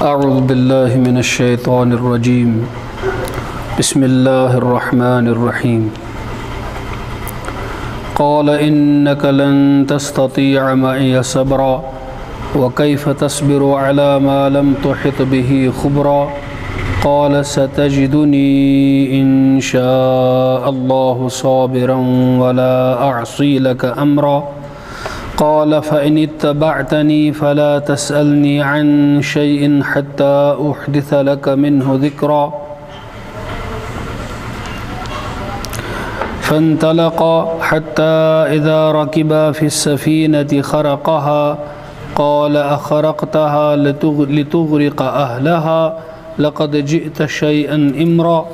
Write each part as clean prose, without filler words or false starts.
اعوذ باللہ من الشیطان الرجیم بسم اللہ الرحمن الرحیم قال انك لن تستطيع معي صبرا وكيف تصبر على ما لم تحط به خبرا قال ستجدني إن شاء الله صابرا ولا أعصي لك أمرا قال فإن اتبعتني فلا تسألني عن شيء حتى أحدث لك منه ذكرا فانطلقا حتى إذا ركبا في السفينة خرقها قال أخرقتها لتغرق أهلها لقد جئت شيئا إمرا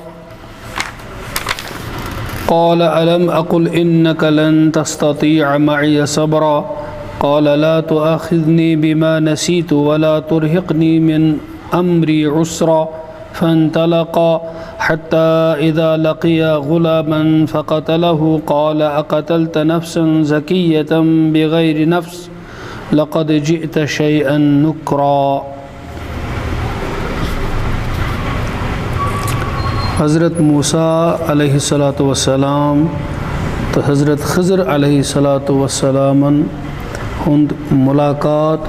قال ألم أقل إنك لن تستطيع معي صبرا قال لا تؤاخذني بما نسيت ولا ترهقني من أمري عسرا فانطلقا حتى إذا لقيا غلاما فقتله قال أقتلت نفسا زكية بغير نفس لقد جئت شيئا نكرا. حضرت موسیٰ علیہ السلام تو حضرت خضر علیہ السلام ہند ملاقات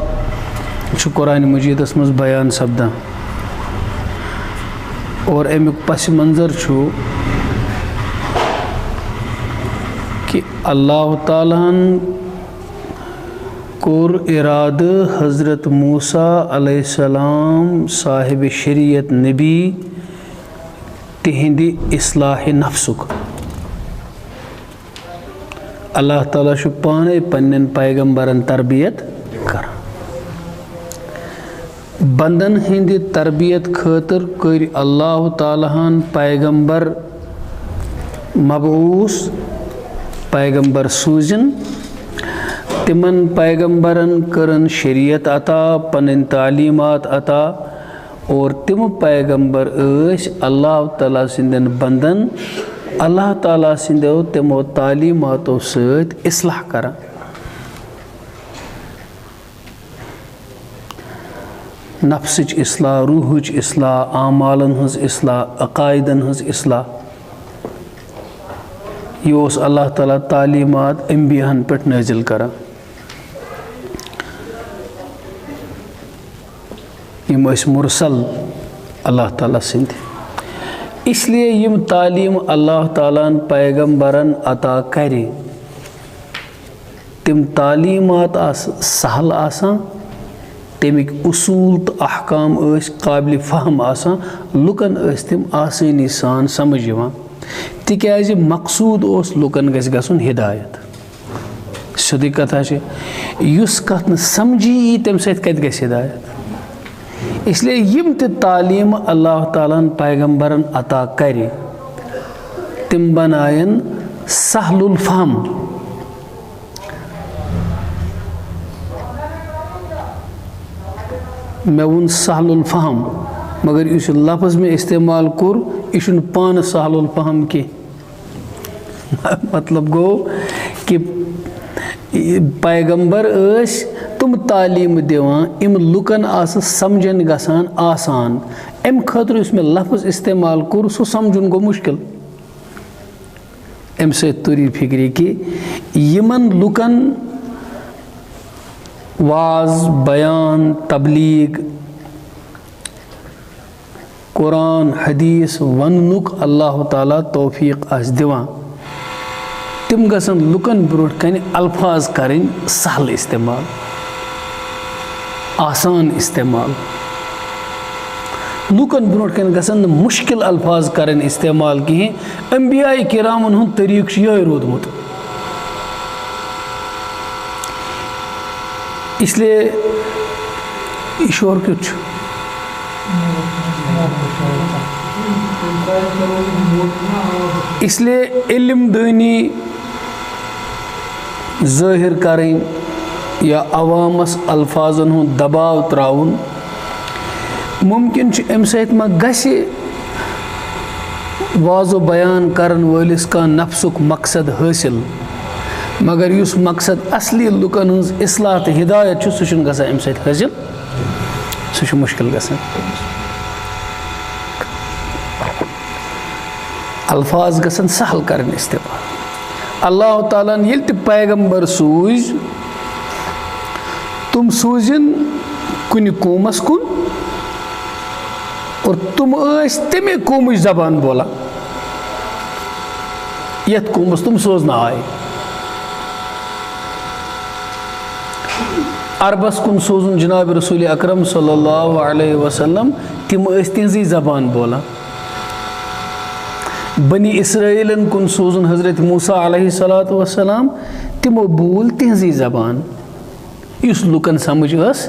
قرآن مجیدس مز بیان سپدان اور امیک پس منظر کہ اللہ تعالیٰ کور اراد حضرت موسیٰ علیہ السلام صاحب شریعت نبی تہندی اصلاح نفسک. اللہ تعالیٰ پانے پنن پیغمبرن تربیت کر بندن ہندی تربیت خاطر کر اللہ تعالیٰ پیغمبر مبعوث پیغمبر سوزن تمن پیغمبرن کرن شریعت عطا پنن تعلیمات عطا اور تم پیغمبر اللہ تعالیٰ سندن بندن اللہ تعالیٰ سندو تمو تعلیماتو سۭتۍ اصلاح کران. نفسچ اصلاح، روحچ اصلاح، اعمالن ہنز اصلاح، عقائدن ہنز اصلاح. یہ اللہ تعالیٰ تعلیمات انبیاءن پہ نازل کران. یم مرسل اللہ تعالیٰ سند، اس لیے یم تعلیم اللہ تعالیٰ پیغمبرن عطا کرے تم تعلیمات سہل آسان، تمیک اصول تو احکام قابل فہم آسان، لکن تم آسانی سان سمجھ یوان تکیازِ مقصود لکن گژھِ گژھُن ہدایت. سیودٕے کتھا چھِ یُس کتھ نہٕ سمجھی یی تمہِ سۭتۍ کتہِ گژھِ ہدایت. اس لیے یم تہ تعلیم اللہ تعالیٰ پیغمبرن عطا کرے تم بنائن سہل الفہم. میں ون سہل الفہم مگر اس لفظ میں استعمال کور یہ پان سہل الفہم کی. مطلب گو کہ پیغمبر تم تعلیم دیوان ام لکن سمجھن گسان آسان. ام خاطر اس میں لفظ استعمال کور سو سمجھن گو مشکل. ام سے توری فکری کہ یمن لکن واز بیان تبلیغ قرآن حدیث وننک اللہ تعالیٰ توفیق آس دیوان تم گسن لکن بروٹ کن الفاظ کریں سہل استعمال، آسان استعمال. لکن بروٹ کن گسن مشکل الفاظ کریں استعمال کہیں. انبیاء کرامن ہند طریق یہ رودمت. اس لیے شور کچھ اس لیے علم دانی ظاہر کریں یا عوامس الفاظن ہند دباؤ تراؤن ممکن ام سۭتۍ ما گژھِ واض و بیان کرن وٲلِس کانٛہہ نفسُک مقصد حٲصِل، مگر یُس مقصد اصلی لُکن ہٕنٛز اصلاح تہٕ ہدایت چھُ سُہ چھُنہٕ گژھان امہِ سۭتۍ حٲصِل، سُہ سُہ چھُ مُشکِل گژھان. الفاظ گژھن سہل کَرٕنۍ استعمال. اللہ تعالیٰ ہن ییٚلہِ تہِ پیغمبر سوٗزۍ تِم سوٗزِن کُنہِ قومَس کُن اور تِم ٲسۍ تَمے قومٕچ زبان بولان یَتھ قومَس تِم سوزنہٕ آیہِ. عربس کُن سوزُن جناب رسول اکرم صلی اللہ علیہ وسلم تِم ٲسۍ تِہنٛزٕے زبان بولان. بنی اسرائیلن کُن سوزُن حضرت موسیٰ علیہ الصلوۃ والسلام تِمو بول تِہنٛزٕے زبان یُس لُکن سمجھ ٲس.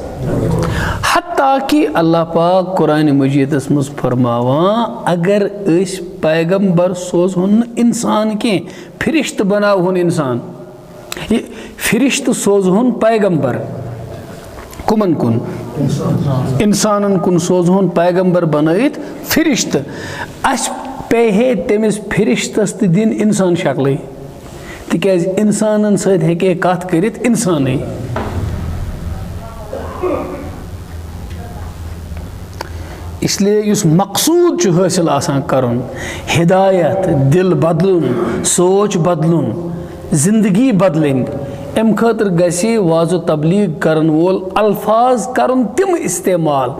حتیٰ کہ اللہ پاک قرآنِ مجیدس منٛز فرماوان اگر أسۍ پیغمبر سوزہون نہٕ اِنسان کینٛہہ فرشتہٕ بناوہون اِنسان یہِ فرشتہٕ سوزہون پیغمبر کُمن کُن اِنسانن کُن سوزہون پیغمبر بنٲیِتھ فرشتہٕ اَسہِ پیٚیہِ ہے تٔمِس فرشتس تہِ دِنۍ اِنسان شکلٕے تِکیٛازِ اِنسانن سۭتۍ ہیٚکہِ ہے کتھ کٔرِتھ اِنسانٕے. اس لیے یُس مقصوٗد چھُ حٲصِل آسان کَرُن ہدایت دِل بدلُن سونٛچ بدلُن زندگی بدلٕنۍ اَمہِ خٲطرٕ گژھِ واض و تبلیغ کرن وول الفاظ کرُن تِم استعمال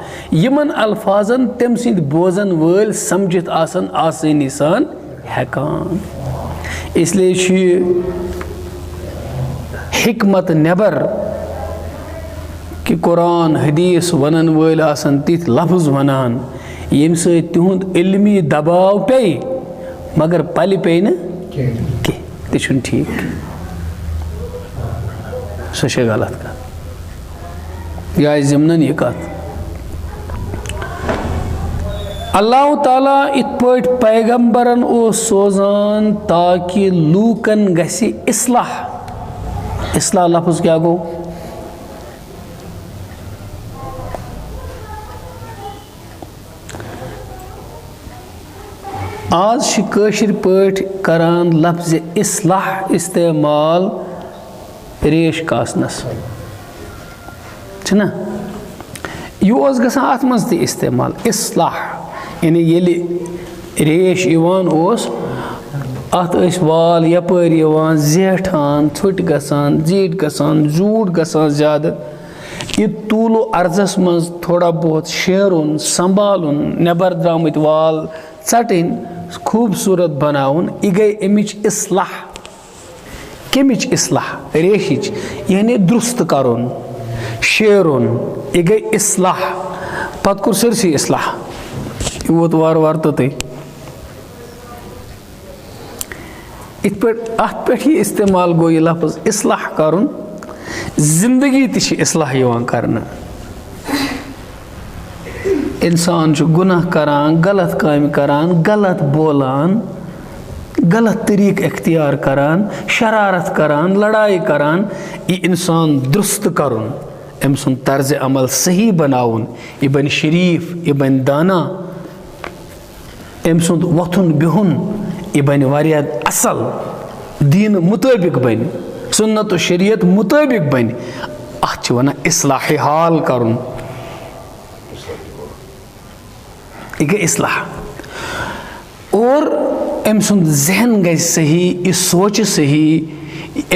یِمن الفاظن تٔمۍ سٕنٛدۍ بوزن وٲلۍ سمجھِتھ آسن آسٲنی سان ہٮ۪کان. اس لیے چھُ یہِ حکمت نٮ۪بر کہ قرآن حدیث ونن وٲلۍ آسن تِتھۍ لفظ ونان ییٚمہِ سۭتۍ تِہُنٛد علمی دباو پیٚیہِ مگر پلہِ پیٚیہِ نہٕ کینٛہہ تہِ چھُنہٕ ٹھیٖک. سۄ چھےٚ غلط کتھ. یہِ آسہِ ضِمنن یہِ کتھ. اللہ تعالیٰ یِتھ پٲٹھۍ پیغمبرن اوس سوزان تاکہِ لوٗکن گژھِ اصلاح. اصلاح لفظ کیٛاہ گوٚو؟ آز چھِ کٲشِر پٲٹھۍ کران لفظِ اصلاح استعمال ریش کاسنس چھُنہ یہِ اوس گژھان اتھ منٛز تہِ استعمال اصلاح یعنی ییٚلہِ ریش یِوان اوس اتھ ٲسۍ وال یپٲرۍ یِوان زیٹھان ژھوٚٹۍ گژھان زیٖٹھ گژھان زیوٗٹھ گژھان زیادٕ یہِ طوٗلو عرضس منٛز تھوڑا بہت شیرُن سنبھالُن نٮ۪بر درٛامٕتۍ وال ژٹٕنۍ خوٗبصوٗرت بناوُن یہِ گٔے امِچ اصلاح. کمِچ اصلاح؟ ریشِچ یعنی درست کرُن شیرُن یہِ گٔے اصلاح. پتہٕ کوٚر سٲرسٕے اصلاح یہِ ووت وارٕ وارٕ توٚتُے. یِتھ پٲٹھۍ اتھ پٮ۪ٹھ یہِ استعمال گوٚو یہِ لفظ اصلاح کرُن زندگی تہِ چھِ اصلاح یِوان کرنہٕ. انسان چھُ گۄناہ کران غلط کامہِ کران غلط بولان غلط طریٖقہٕ اختیار کران شرارت کران لڑایہِ کران یہِ انسان درست کرُن أمۍ سُنٛد طرزِ عمل صحیح بناوُن یہِ بنہِ شریٖف یہِ بنہِ دانا أمۍ سُنٛد وۄتھُن بِہُن یہِ بنہِ واریاہ اصل دیٖنہٕ مُطٲبق بنہِ سُنت و شریعت مُطٲبق بنہِ اتھ چھِ ونان اصلاح حال کرُن. یہِ گٔے اصلاح اور أمۍ سُنٛد ذہن گژھِ صحیح یہِ سونٛچہِ صحیح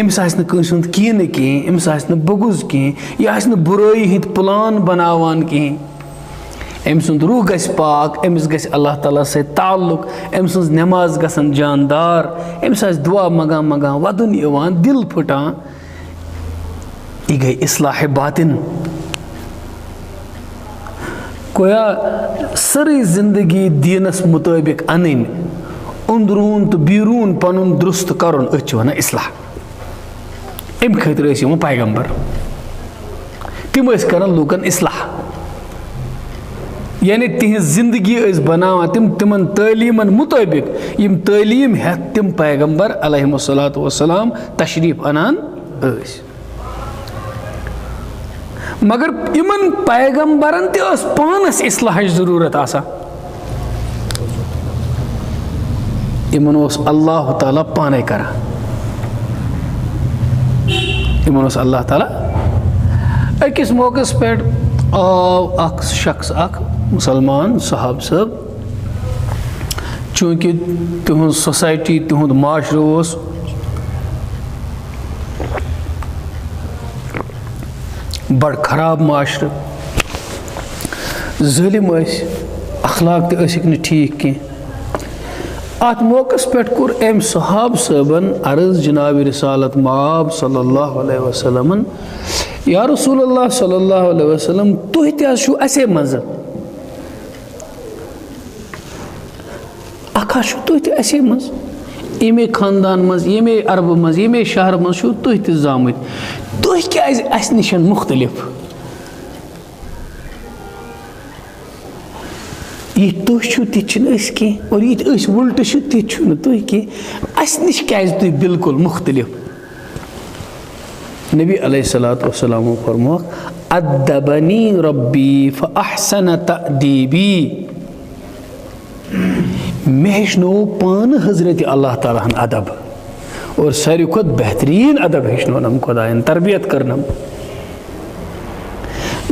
أمِس آسہِ نہٕ کٲنٛسہِ ہُنٛد کینٛہہ کینٛہہ أمِس آسہِ نہٕ بغض کینٛہہ یہِ آسہِ نہٕ بُرٲیی ہٕنٛدۍ پٕلان بناوان کینٛہہ. أمۍ سُنٛد روح گژھِ پاک أمِس گژھِ اللہ تعالیٰ سۭتۍ تعلق أمۍ سٕنٛز نٮ۪ماز گژھن جاندار أمِس آسہِ دُعا منٛگان ودُن یِوان دِل پھٕٹان یہِ گٔے اصلاح باطن. گویا سٲرٕے زندگی دیٖنس مُطٲبق انٕنۍ أنٛدروٗن تہٕ بیروٗن پنُن درست کرُن أتھۍ چھِ ونان اصلاح. امہِ خٲطرٕ ٲسۍ یِوان پیغمبر تِم ٲسۍ کران لوٗکن اصلاح یعنی تِہنٛز زندگی ٲسۍ بناوان تِمن تعلیٖمن مُطٲبق یِم تعلیٖم ہٮ۪تھ تِم پیغمبر علیہم الصلوۃ والسلام تشریٖف انان ٲسۍ. مگر یِمن پیغمبرن تہِ ٲس پانس اصلاحٕچ ضروٗرت آسان. یِمن اوس اللہ تعالیٰ پانے کران یِمن اوس اللہ تعالیٰ أکِس موقعس پٮ۪ٹھ آو اکھ شخص اکھ مسلمان صحاب صاحب چونکہ تہذ سوسائٹی تہذ معاشرہ اس بڑ خراب معاشرہ ظلم ٲسۍ اخلاق تہِ ٲسِکھ نہٕ ٹھیٖک کینٛہہ ات موقع پٮ۪ٹھ کوٚر أمۍ صحاب صٲبن عرض جناب رسالت مآب صلی اللہ علیہ وسلمن یا رسول اللہ صلی اللہ علیہ وسلم تُہۍ تہِ حظ چھُو اَسے منٛزٕ اکھ حظ چھُو تُہۍ تہِ اَسے منٛز ییٚمے خاندان منٛز ییٚمے عربہٕ منٛز ییٚمے شہرٕ منٛز چھُو تُہۍ تہِ زامٕتۍ تُہۍ کیٛازِ اَسہِ نِش مُختلف یہ تُہۍ چھُو تہِ چھِنہٕ أسۍ کینٛہہ اور یِتھ أسۍ وُلٹہٕ چھِ تہِ چھُنہٕ تُہۍ کینٛہہ اَسہِ نِش کیٛازِ تُہۍ بالکل مُختلف نبی علیہ الصلوۃ والسلام فرموکھ ادبنی ربی فاحسن تأدیبی مےٚ ہیٚچھنوو پانہٕ حضرت اللہ تعالیٰ ہن ادب اور ساروی کھۄتہٕ بہتریٖن ادب ہیٚچھنونم خۄدایَن تربیت کٔرنم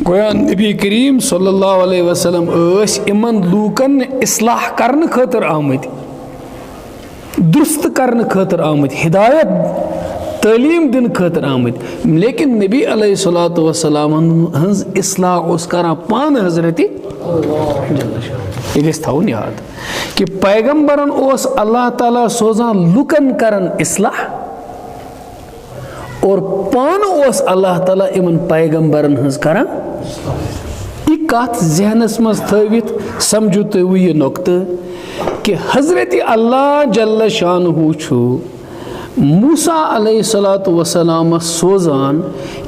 گویا نبی کریم صلی اللہ علیہ وسلم ٲسۍ یِمن لوٗکن اصلاح کرنہٕ خٲطرٕ آمٕتۍ درست کرنہٕ خٲطرٕ آمٕتۍ ہدایت تعلیٖم دِنہٕ خٲطرٕ آمٕتۍ لیکن نبی علیہ الصلوۃ والسلامن ہٕنٛز اصلاح اوس کران پانہٕ حضرت یہِ گژھِ تھاوُن یاد کہ پیغمبرن اوس اللہ تعالیٰ سوزان لُکن کرن اصلاح اور پانہٕ اوس اللہ تعالیٰ یِمن پیغمبرن ہٕنٛز کران یہ کتھ ذہنس منٛز تھٲوِتھ سمجھو تُہۍ وۄنۍ یہِ نۄقطہٕ کہ حضرت اللہ جل شانہ چھُ موسیٰ علیہ الصلوۃ والسلامس سوزان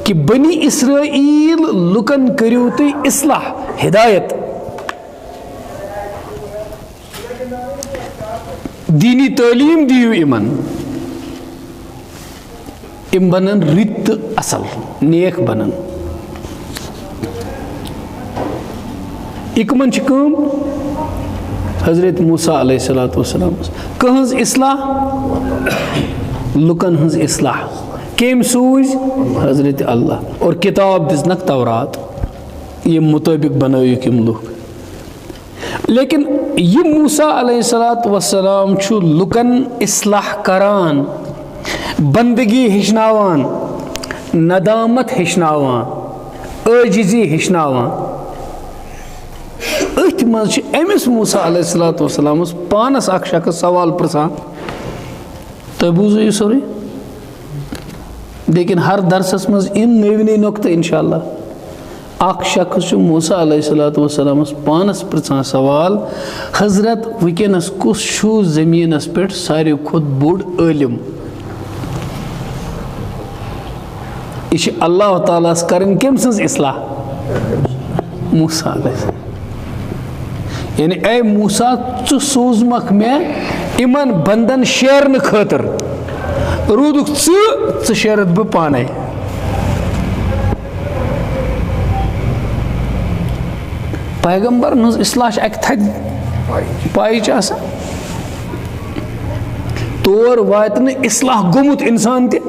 کہ بنی اسرائیل لُکن کٔرِو تُہۍ اصلاح ہدایت دینی تعلیٖم دِیِو یِمن یِم بنن رٕتۍ تہٕ اصل نیک بنن یہِ کٕمن چھِ کٲم حضرت موسیٰ علیہ الصلوۃ والسلام کٕہٕنٛز اصلاح لُکن ہٕنٛز اصلاح کٔمۍ سوٗزۍ حضرت اللہ اور کتاب دِژنکھ تورات ییٚمہِ مُطٲبق بنٲیِکھ یِم لُکھ لیکن یہ موسیٰ علیہ الصلوۃ والسلام چھُ لُکن اصلاح کران بندگی ہیٚچھناوان ندامت ہیٚچھناوان عٲجزی ہیٚچھناوان أتھۍ منٛز چھِ أمِس موسیٰ علیہ الصلوۃ والسلامس پانس اکھ شخص سوال پرژھان تۄہہِ بوٗزوٕ یہِ سورُے لیکن ہر درسس منٛز یِن نٔوۍ نٔوۍ نۄقطہٕ انشاء اللہ اکھ شخص چھُ موسیٰ علیہ الصلوۃ والسلامس پانس پرژھان سوال حضرت وٕنکیٚنس کُس چھُ زٔمیٖنس پٮ۪ٹھ ساروی کھۄتہٕ بوٚڑ عٲلِم یہ چھِ اللہ تعالیٰ ہس کرٕنۍ کٔمۍ سٕنٛز اصلاح موسیٰ علیہ السلام یعنی اے موسیٰ ژٕ سوٗزمکھ مےٚ یِمن بندن شیرنہٕ خٲطرٕ روٗدُکھ ژٕ شیرتھ بہٕ پانے پیغمبرن ہٕنٛز اصلاح چھِ اکہِ تھدِ پایہِ چھِ آسان تور واتہِ نہٕ اصلاح گوٚمُت انسان تہِ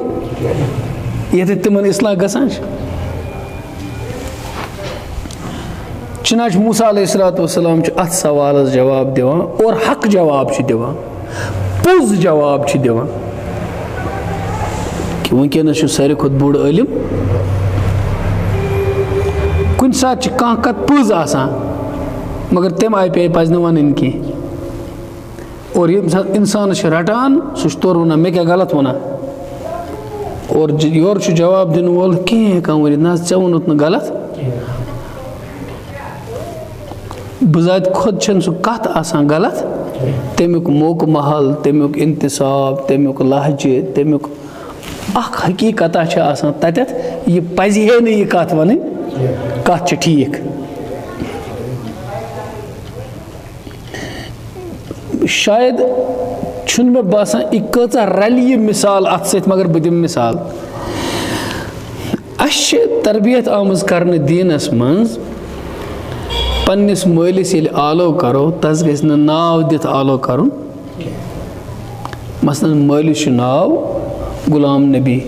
ییٚتٮ۪تھ تِمن اصلاح گژھان چھُنہٕ موسیٰ علیہ الصلوۃ والسلام چھُ اتھ سوالس جواب دِوان اور حق جواب چھُ دِوان پوٚز جواب چھُ دِوان کہ وٕنکیٚنس چھُ ساروی کھۄتہٕ بوٚڑ عٲلِم کُنہِ ساتہٕ چھِ کانٛہہ کتھ پٔز آسان مگر تمہِ آیہِ پزِ نہٕ ونٕنۍ کینٛہہ اور ییٚمہِ ساتہٕ انسانس چھِ رٹان سُہ چھُ تورٕ ونان مےٚ کیٛاہ غلط وَنان اور یورٕ چھُ جواب دِنہٕ وول کِہیٖنۍ ہٮ۪کان ؤنِتھ نہ حظ ژےٚ ووٚنُتھ نہٕ غلط بذاتہِ خۄد چھنہٕ سُہ کتھ آسان غلط تمیُک موقعہٕ محل تمیُک انتصاب تمیُک لہجہِ تمیُک اکھ حقیٖقتہ چھِ آسان تتٮ۪تھ یہِ پزِ ہے نہٕ یہِ کتھ ونٕنۍ کتھ چھِ ٹھیٖک شاید چھُنہٕ مےٚ باسان یہِ کۭژاہ رلہِ یہِ مثال اتھ سۭتۍ مگر بہٕ دِمہٕ مثال اسہِ چھِ تربیت آمٕژ کرنہٕ دیٖنس منٛز پننس مٲلِس ییٚلہِ آلو کرو تس گژھِ نہٕ ناو دِتھ آلو کرُن مثلاً مٲلِس چھُ ناو غلام نبی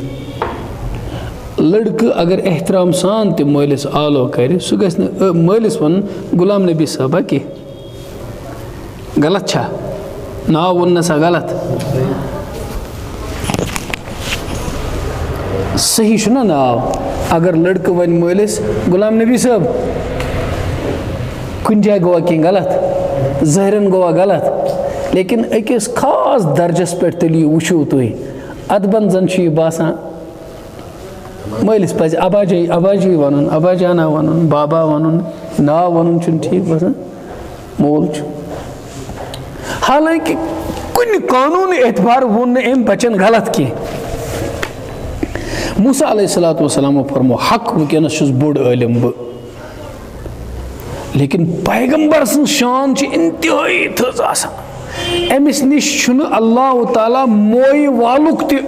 لڑکہ اگر احترام سان تہِ مٲلِس آلو کرِ سُہ گژھِ نہٕ مٲلِس وَنُن غلام نبی صٲبا کینٛہہ غلط چھا ناو ووٚن نسا غلط صحیح چھُ نا ناو اگر لڑکہٕ وَنہِ مٲلِس غلام نبی صٲب کُنہِ جایہِ گوٚوا کینٛہہ غلط ظٲہرن گوٚوا غلط لیکن أکِس خاص درجس پٮ۪ٹھ تیٚلہِ یہِ وٕچھِو تُہۍ ادبن زن چھُ یہِ باسان مٲلِس پزِ اباجی وَنُن ابا جانا وَنُن بابا وَنُن ناو وَنُن چھُنہٕ ٹھیٖک باسان مول چھُ حالانکہِ کُنہِ قانوٗنی اعتبار ووٚن نہٕ أمۍ بچن غلط کینٛہہ موسیٰ علیہ الصلوۃ والسلامو فرمو حق وٕنکٮ۪نس چھُس بوٚڑ عٲلِم بہٕ لیکن پیغمبر سٕنٛز شان چھِ انتہٲیی تھٔز آسان أمِس نِش چھُنہٕ اللہ تعالیٰ مویہِ والُک تہِ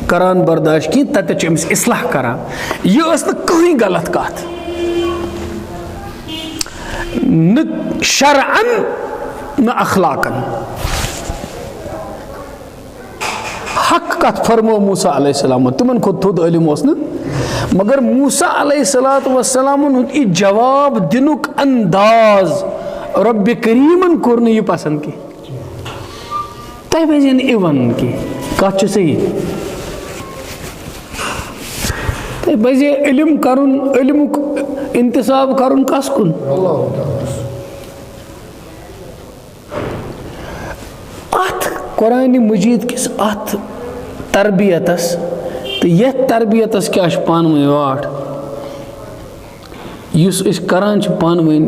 کران برداشت کینٛہہ تتٮ۪تھ چھُ أمِس اصلاح کران یہِ ٲس نہٕ کٕہٕنۍ غلط کتھ نہ شرعن نہ اخلاقن حق کتھ فرمو موسیٰ علیہ السلام تِمن کھۄتہٕ تھوٚد عٲلِم اوس نہٕ مگر موسیٰ علیہ الصلوۃ والسلامن ہُنٛد یہِ جواب دِنُک انداز رۄبِ کریٖمن کوٚر نہٕ یہِ پسنٛد کینٛہہ تۄہہِ پزِ نہٕ یہِ ونُن کینٛہہ کتھ چھِ صحیح تۄہہِ پزِ علم کرُن علمُک انتساب کرُن کس کُن اتھ قرآنِ مجیٖد کِس اتھ تربیتس تہٕ یتھ تربیتس کیاہ چھُ پانہٕ ؤنۍ واٹھ یُس أسۍ کران چھِ پانہٕ ؤنۍ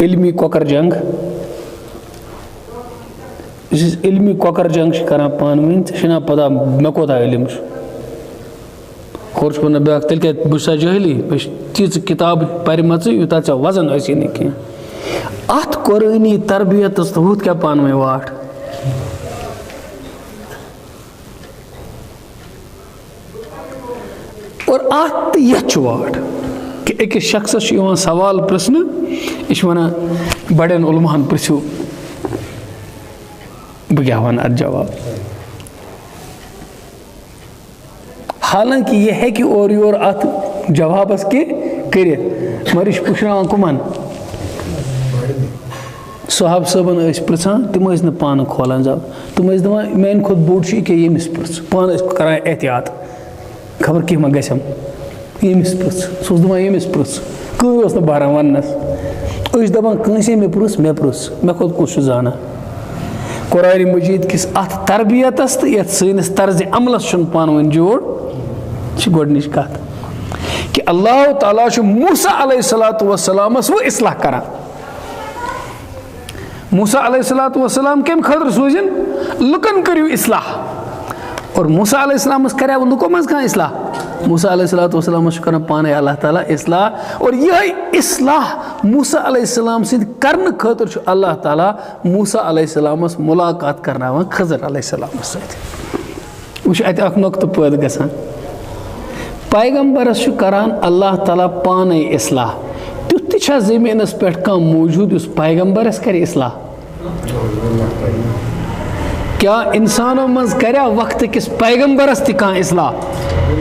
علمی کۄکر جنگ یُس أسۍ علمی کۄکر جنگ چھِ کران پانہٕ ؤنۍ ژےٚ چھےٚ نا پتہ مےٚ کوتاہ علم چھُ ہورٕ چھُ ونان بیٛاکھ تیٚلہِ کیٛاہ بہٕ چھُسا جٲہلی مےٚ چھِ تیٖژٕ کِتابہٕ پرِمَژٕ یوٗتاہ ژےٚ وزن ٲسی نہٕ کینٛہہ اتھ قرٲنی تربیتس تہٕ ہُتھ کیٛاہ پانہٕ ؤنۍ واٹھ اور اتھ تہٕ یتھ چھُ واٹھ کہِ أکِس شخصس چھُ یِوان سوال پرژھنہٕ یہِ چھُ ونان بڑٮ۪ن علماہن پرژھِو بہٕ کیٛاہ ونہٕ اتھ جواب حالانکہِ یہِ ہیٚکہِ اورٕ یور اتھ جوابس کینٛہہ کٔرِتھ مگر یہِ چھُ پُشراوان کٕمن صحابہٕ صٲبن ٲسۍ پرژھان تِم ٲسۍ نہٕ پانہٕ کھولان زب تِم ٲسۍ دپان میانہِ کھۄتہٕ بوٚڑ چھُ ییٚکیٛاہ ییٚمِس پرژھ پانہٕ ٲسۍ کران احتیاط خبر کینٛہہ ما گژھٮ۪م ییٚمِس پرژھ سُہ اوس دپان ییٚمِس پرژھ کٕہٕنۍ اوس نہٕ بہران وننس أسۍ دپان کٲنٛسے مےٚ پرژھ مےٚ کھۄتہٕ کُس چھُ زانان قرآنِ مجیٖد کِس اتھ تربیتس تہٕ یتھ سٲنِس طرزِ عملس چھُنہٕ پانہٕ ؤنۍ جوڑ یہِ چھِ گۄڈنِچ کتھ کہِ اللہ تعالیٰ چھُ موسیٰ علیہ الصلوۃ والسلامس وۄنۍ اصلاح کران موسیٰ علیہ الصلوۃ والسلام کمہِ خٲطرٕ سوٗزِن لُکن کٔرِو اصلاح اور موسیٰ علیہ السلامس کریو لُکو منٛز کانٛہہ اصلاح موسیٰ علیہ الصلوۃ والسلامس چھُ کران پانے اللہ تعالیٰ اصلاح اور یِہے اصلاح موسیٰ علیہ السلام سۭتۍ کرنہٕ خٲطرٕ چھُ اللہ تعالیٰ موسیٰ علیہ السلامس مُلاقات کرناوان خضر علیہ السلامس سۭتۍ وٕچھ اتہِ اکھ نۄقطہٕ پٲدٕ گژھان پیغمبرس چھُ کران اللہ تعالیٰ پانے اصلاح تیُتھ تہِ چھا زٔمیٖنس پٮ۪ٹھ کانٛہہ موٗجوٗد یُس پیغمبرس کرِ اصلاح کیا انسانو منٛز کریا وقتہٕ کِس پیغمبرس تہِ کانٛہہ اصلاح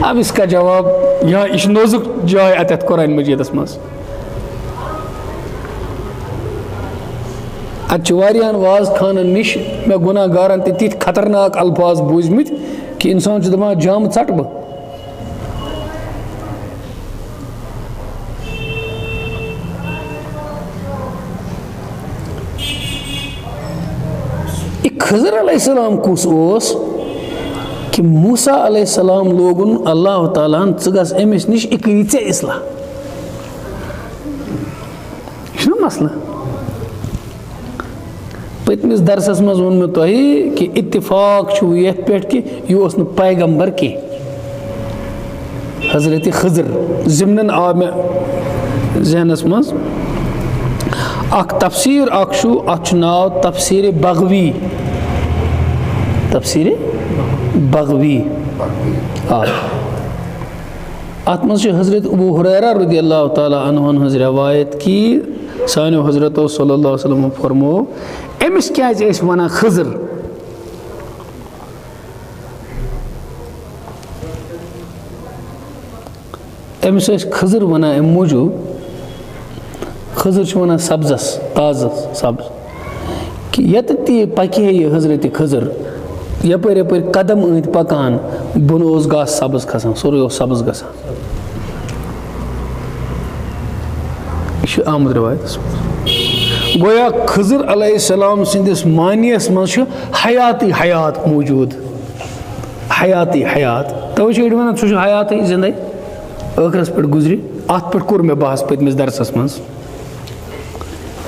اب اس کا جواب یہِ چھُ نوزُک جاے اتٮ۪تھ قرآنِ مجیٖدس منٛز اتہِ چھُ واریاہن واز خانن نِش مےٚ گُناہ گارن تہِ تِتھۍ خطرناک الفاظ بوٗزمٕتۍ کہِ انسان چھُ دپان جامہٕ ژٹہٕ بہٕ خضر علیہ السلام کُس اوس کہِ موسیٰ علیہ السلام لوگُن اللہ تعالیٰ ہن ژٕ گژھ أمِس نِش یہِ کٔری ژےٚ اصلاح یہِ چھُنہ مسلہٕ پٔتمِس درسس منٛز ووٚن مےٚ تۄہہِ کہِ اتفاق چھُ یتھ پٮ۪ٹھ کہِ یہِ اوس نہٕ پیغمبر کینٛہہ حضرتِ خضر ضمنن آو مےٚ ذہنس منٛز اکھ تفسیٖر اکھ چھُ اتھ چھُ ناو تفسیٖرِ بغوی تفسیٖرِ بغوی آ اتھ منٛز چھُ حضرت ابو ہریرہ رضی اللہ تعالیٰ عنہُن ہٕنٛز روایت کہِ سانیو حضرتو صلی اللہ علیہ وسلم فرمو أمِس کیازِ ٲسۍ ونان خضر أمس خضر ونان أم موجود خضر چھِ ونان سبزس تازٕ سبز کہ ییٚتہِ تہِ پکہِ ہے یہِ حضرت خضر یپٲرۍ یپٲرۍ قدم أنٛدۍ پکان بۄنہٕ اوس گاسہٕ سبز کھسان سورُے اوس سبز گژھان یہِ چھُ آمُت رِوایتس منٛز گویا خضر علیہ السلام سٕنٛدِس معنیَس منٛز چھُ حیاتی حیات موجوٗد حیاتی حیات توے چھِ أڑۍ ونان سُہ چھُ حیاتٕے زندے ٲخرس پٮ۪ٹھ گُزرِ اَتھ پٮ۪ٹھ کوٚر مےٚ بحث پٔتمِس درسس منٛز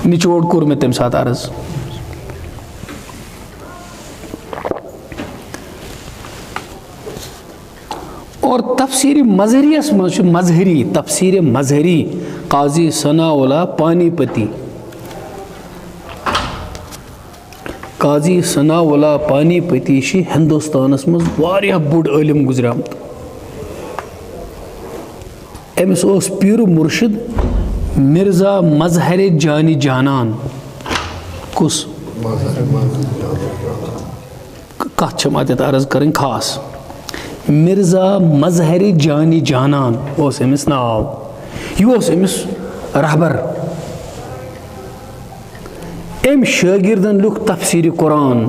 نچوڑ کوٚر مےٚ تمہِ ساتہٕ عرض اور تفسیر مظہریَس منٛز چھُ مظہری تفسیر مظہری قاضی ثناء اللہ پانی پتی قاضی ثناء اللہ پانی پتی چھِ ہندوستانس منٛز واریاہ بوٚڑ عٲلِم گُزریومُت أمِس اوس پیٖرٕ مُرشِد مرزا مظہر جانی جانان کُس کتھ چھم اتٮ۪تھ عرض کرٕنۍ خاص مرزا مظہر جانی جانان اوس أمِس ناو یہِ اوس أمِس رہبر أمۍ شٲگِردن لیوٗکھ تفسیٖرِ قرآن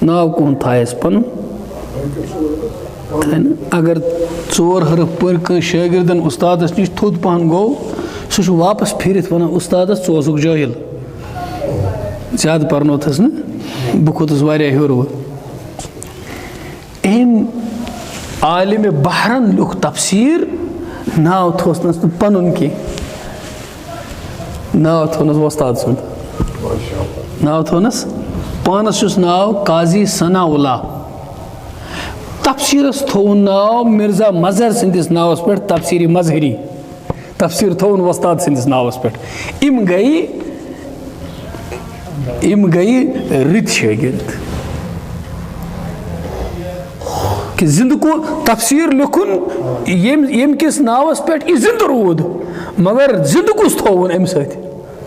ناو کُہُنٛد تھایس پنُن اگر 4 حرف پٔرۍ کٲنٛسہِ شٲگِردن اُستادس نِش تھوٚد پہن گوٚو سُہ چھُ واپس پھیٖرِتھ ونان اُستادس ژٕ اوسُکھ جٲہِل زیادٕ پرنوتھس نہٕ بہٕ کھوٚتُس واریاہ ہیوٚر وۄنۍ أمۍ عالِمِ بحرن لیوٗکھ تفسیٖر ناو تھوٚونس نہٕ پنُن کینٛہہ ناو تھوٚونس وۄستاد سُنٛد ناو تھوٚونس پانس چھُس ناو قاضی ثناء اللہ تفسیٖرس تھوٚوُن ناو مرزا مظہر سٕنٛدِس ناوس پٮ۪ٹھ تفسیٖرِ مظہری تفسیٖر تھوٚوُن وۄستاد سٕنٛدِس ناوس پٮ۪ٹھ یِم گٔیہِ رٕتۍ شٲگِرد کہ زندٕ کو تفسیٖر لیکھُن ییٚمہِ کِس ناوس پٮ۪ٹھ یہِ زندٕ روٗد مگر زندٕ کُس تھوٚوُن اَمہِ سۭتۍ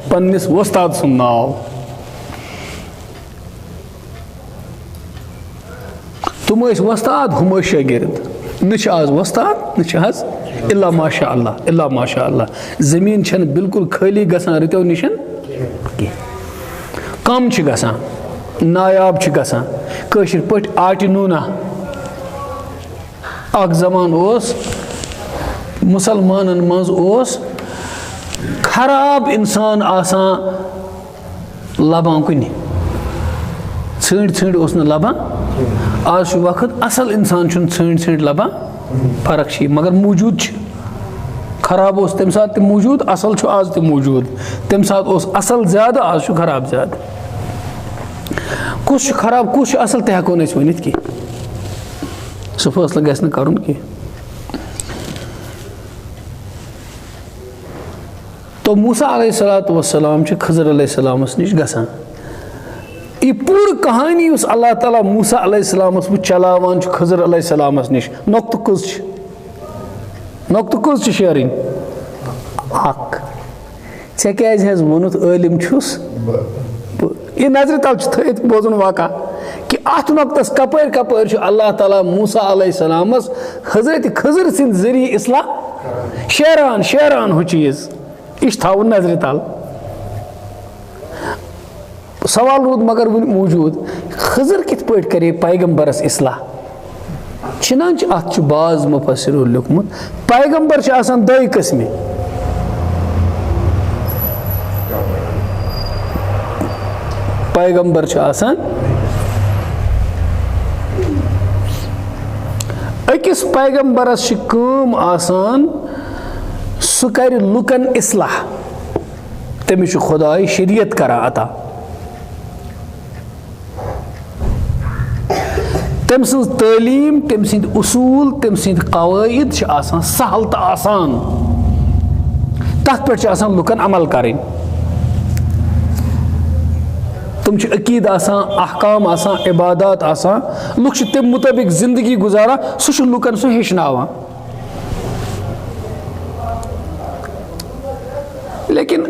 پننِس وۄستاد سُنٛد ناو تِم ٲسۍ وۄستاد ہُم ٲسۍ شٲگِرد نہ چھِ آز وۄستاد نہ چھِ آز الا ماشاء اللہ الا ماشاء اللہ زٔمیٖن چھنہٕ بالکل خٲلی گژھان رٕتیو نِش کینٛہہ کم چھِ گژھان نایاب چھِ گژھان کٲشِر پٲٹھۍ آٹہِ نوٗنا اکھ زمان اوس مُسلمانن منٛز اوس خراب اِنسان آسان لبان کُنہِ ژھٔنٛڈۍ ژھٔنٛڈۍ اوس نہٕ لبان آز چھُ وقت اصل اِنسان چھُنہٕ ژھٔنٛڈۍ ژھٔنٛڈۍ لبان فرق چھِ مگر موٗجوٗد چھِ خراب اوس تمہِ ساتہٕ تہِ موٗجوٗد اصل چھُ آز تہِ موٗجوٗد تمہِ ساتہٕ اوس اصل زیادٕ آز چھُ خراب زیادٕ کُس چھُ خراب کُس چھُ اصل تہِ ہٮ۪کو نہٕ أسۍ ؤنِتھ کینٛہہ سُہ فٲصلہٕ گژھِ نہٕ کرُن کینٛہہ تو موسیٰ علیہ الصلوۃ والسلام چھِ خضر علیہ السلامس نِش گژھان یہِ پوٗرٕ کہانی یُس اللہ تعالیٰ موسیٰ علیہ السلامس بہٕ چلاوان چھُ خضر علیہ السلامس نِش نۄقطہٕ کٔژ چھِ شیرٕنۍ اکھ ژےٚ کیازِ حظ ووٚنُتھ عٲلِم چھُس یہِ نظرِ تل چھُ تھٲیِتھ بوزُن واقع کہ اتھ نۄقطس کپٲرۍ کپٲرۍ چھُ اللہ تعالیٰ موسیٰ علیہ السلامس حضرت خضر سٕنٛدِ ذٔریعہٕ اصلاح شیران ہُہ چیٖز یہِ چھُ تھاوُن نظرِ تل سوال روٗد مگر وُنہِ موٗجوٗد خضر کِتھ پٲٹھۍ کرے پیغمبرس اصلاح چِنانچہِ اتھ چھُ باز مُفسِرو لیوٗکھمُت پیغمبر چھِ آسان دۄیہِ قٕسمہِ پیغمبر چھُ آسان أکِس پیغمبرس چھِ کٲم آسان سُہ کرِ لُکن اصلاح تٔمِس چھُ خۄداے شریعت کران عطا تٔمۍ سٕنٛز تعلیٖم تٔمۍ سٕنٛدۍ اصوٗل تٔمۍ سٕنٛدۍ قوٲعد چھِ آسان سہل تہٕ آسان تتھ پٮ۪ٹھ چھِ آسان لُکن عمل کرٕنۍ تِم چھِ عقیٖدٕ آسان احکام آسان عبادات آسان لُکھ چھِ تمہِ مُطٲبِق زندگی گُزاران سُہ چھُ لُکن سُہ ہیٚچھناوان لیکن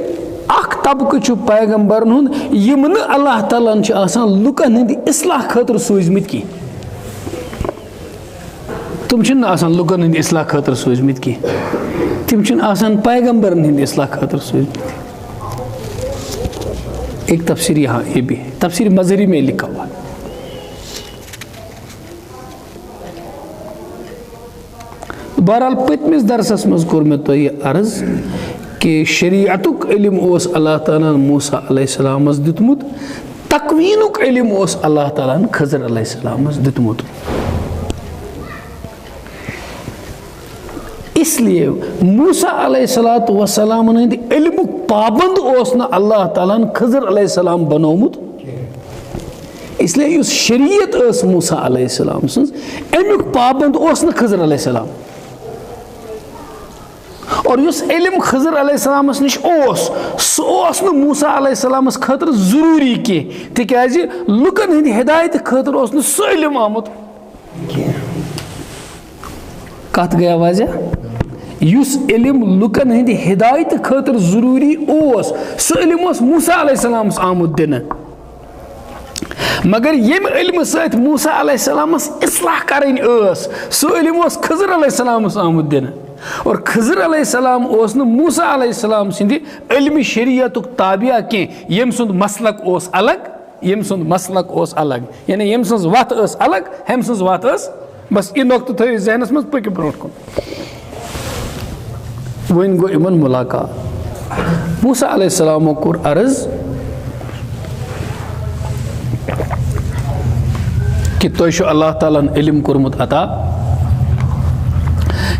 اکھ طبقہٕ چھُ پیغمبرن ہُنٛد یِم نہٕ اللہ تعالیٰ ہن چھِ آسان لُکن ہٕنٛدِ اصلاح خٲطرٕ سوٗزمٕتۍ کینٛہہ تم چھِنہٕ آسان لُکن ہٕنٛدِ اصلاح خٲطرٕ سوٗزمٕتۍ کینٛہہ تم چھِنہٕ آسان پیغمبرن ہٕنٛدِ اصلاح خٲطرٕ سوٗزمٕتۍ ایک تفسیر یہاں یہ بھی ہے تفسیر مظہری میں لکھا ہوا بہرحال پتمس درسس مز کور میں تو یہ عرض کہ شریعتک علم اوس اللہ تعالیٰ موسیٰ علیہ السلام دتمت تکوینک علم اوس اللہ تعالیٰ خضر علیہ السلام دتمت اس لیے موسیٰ علیہ السلام ہند علمک پابند اوس نہ اللہ تعالیٰ خضر علیہ السلام بنومت اس لیے اس شریعت اس موسیٰ علیہ السلام سنز امیک پابند اوس نہ خضر علیہ السلام اور اس علم خضر علیہ السلام نش اوس نہ موسیٰ علیہ السلام خاطر ضروری کی تکیاز لکن ہند ہدایت خاطر اوس نہ سہ علم آمت کت گیا واضح اس علم لکن ہند ہدایت خاطر ضروری اوس سہ علم اوس موسیٰ علیہ السلام آمت دن مگر یم علم سۭتۍ موسیٰ علیہ السلام اصلاح کریں سہ علم اوس خضر علیہ السلام آمت دن اور خضر علیہ السلام اوس نہ موسیٰ علیہ السلام سند علم شریعتک تابع کی یم سند مسلک اوس الگ یم سند مسلک اوس الگ یعنی یم سنز وت اس الگ ہم سنز وت اس بس یہ نقطہ تھو ذہنس مز پکو برونٹ کن ون گو امن ملاقات موسیٰ علیہ السلام کور عرض کہ تہ اللہ تعالیٰ علم کورمت عطا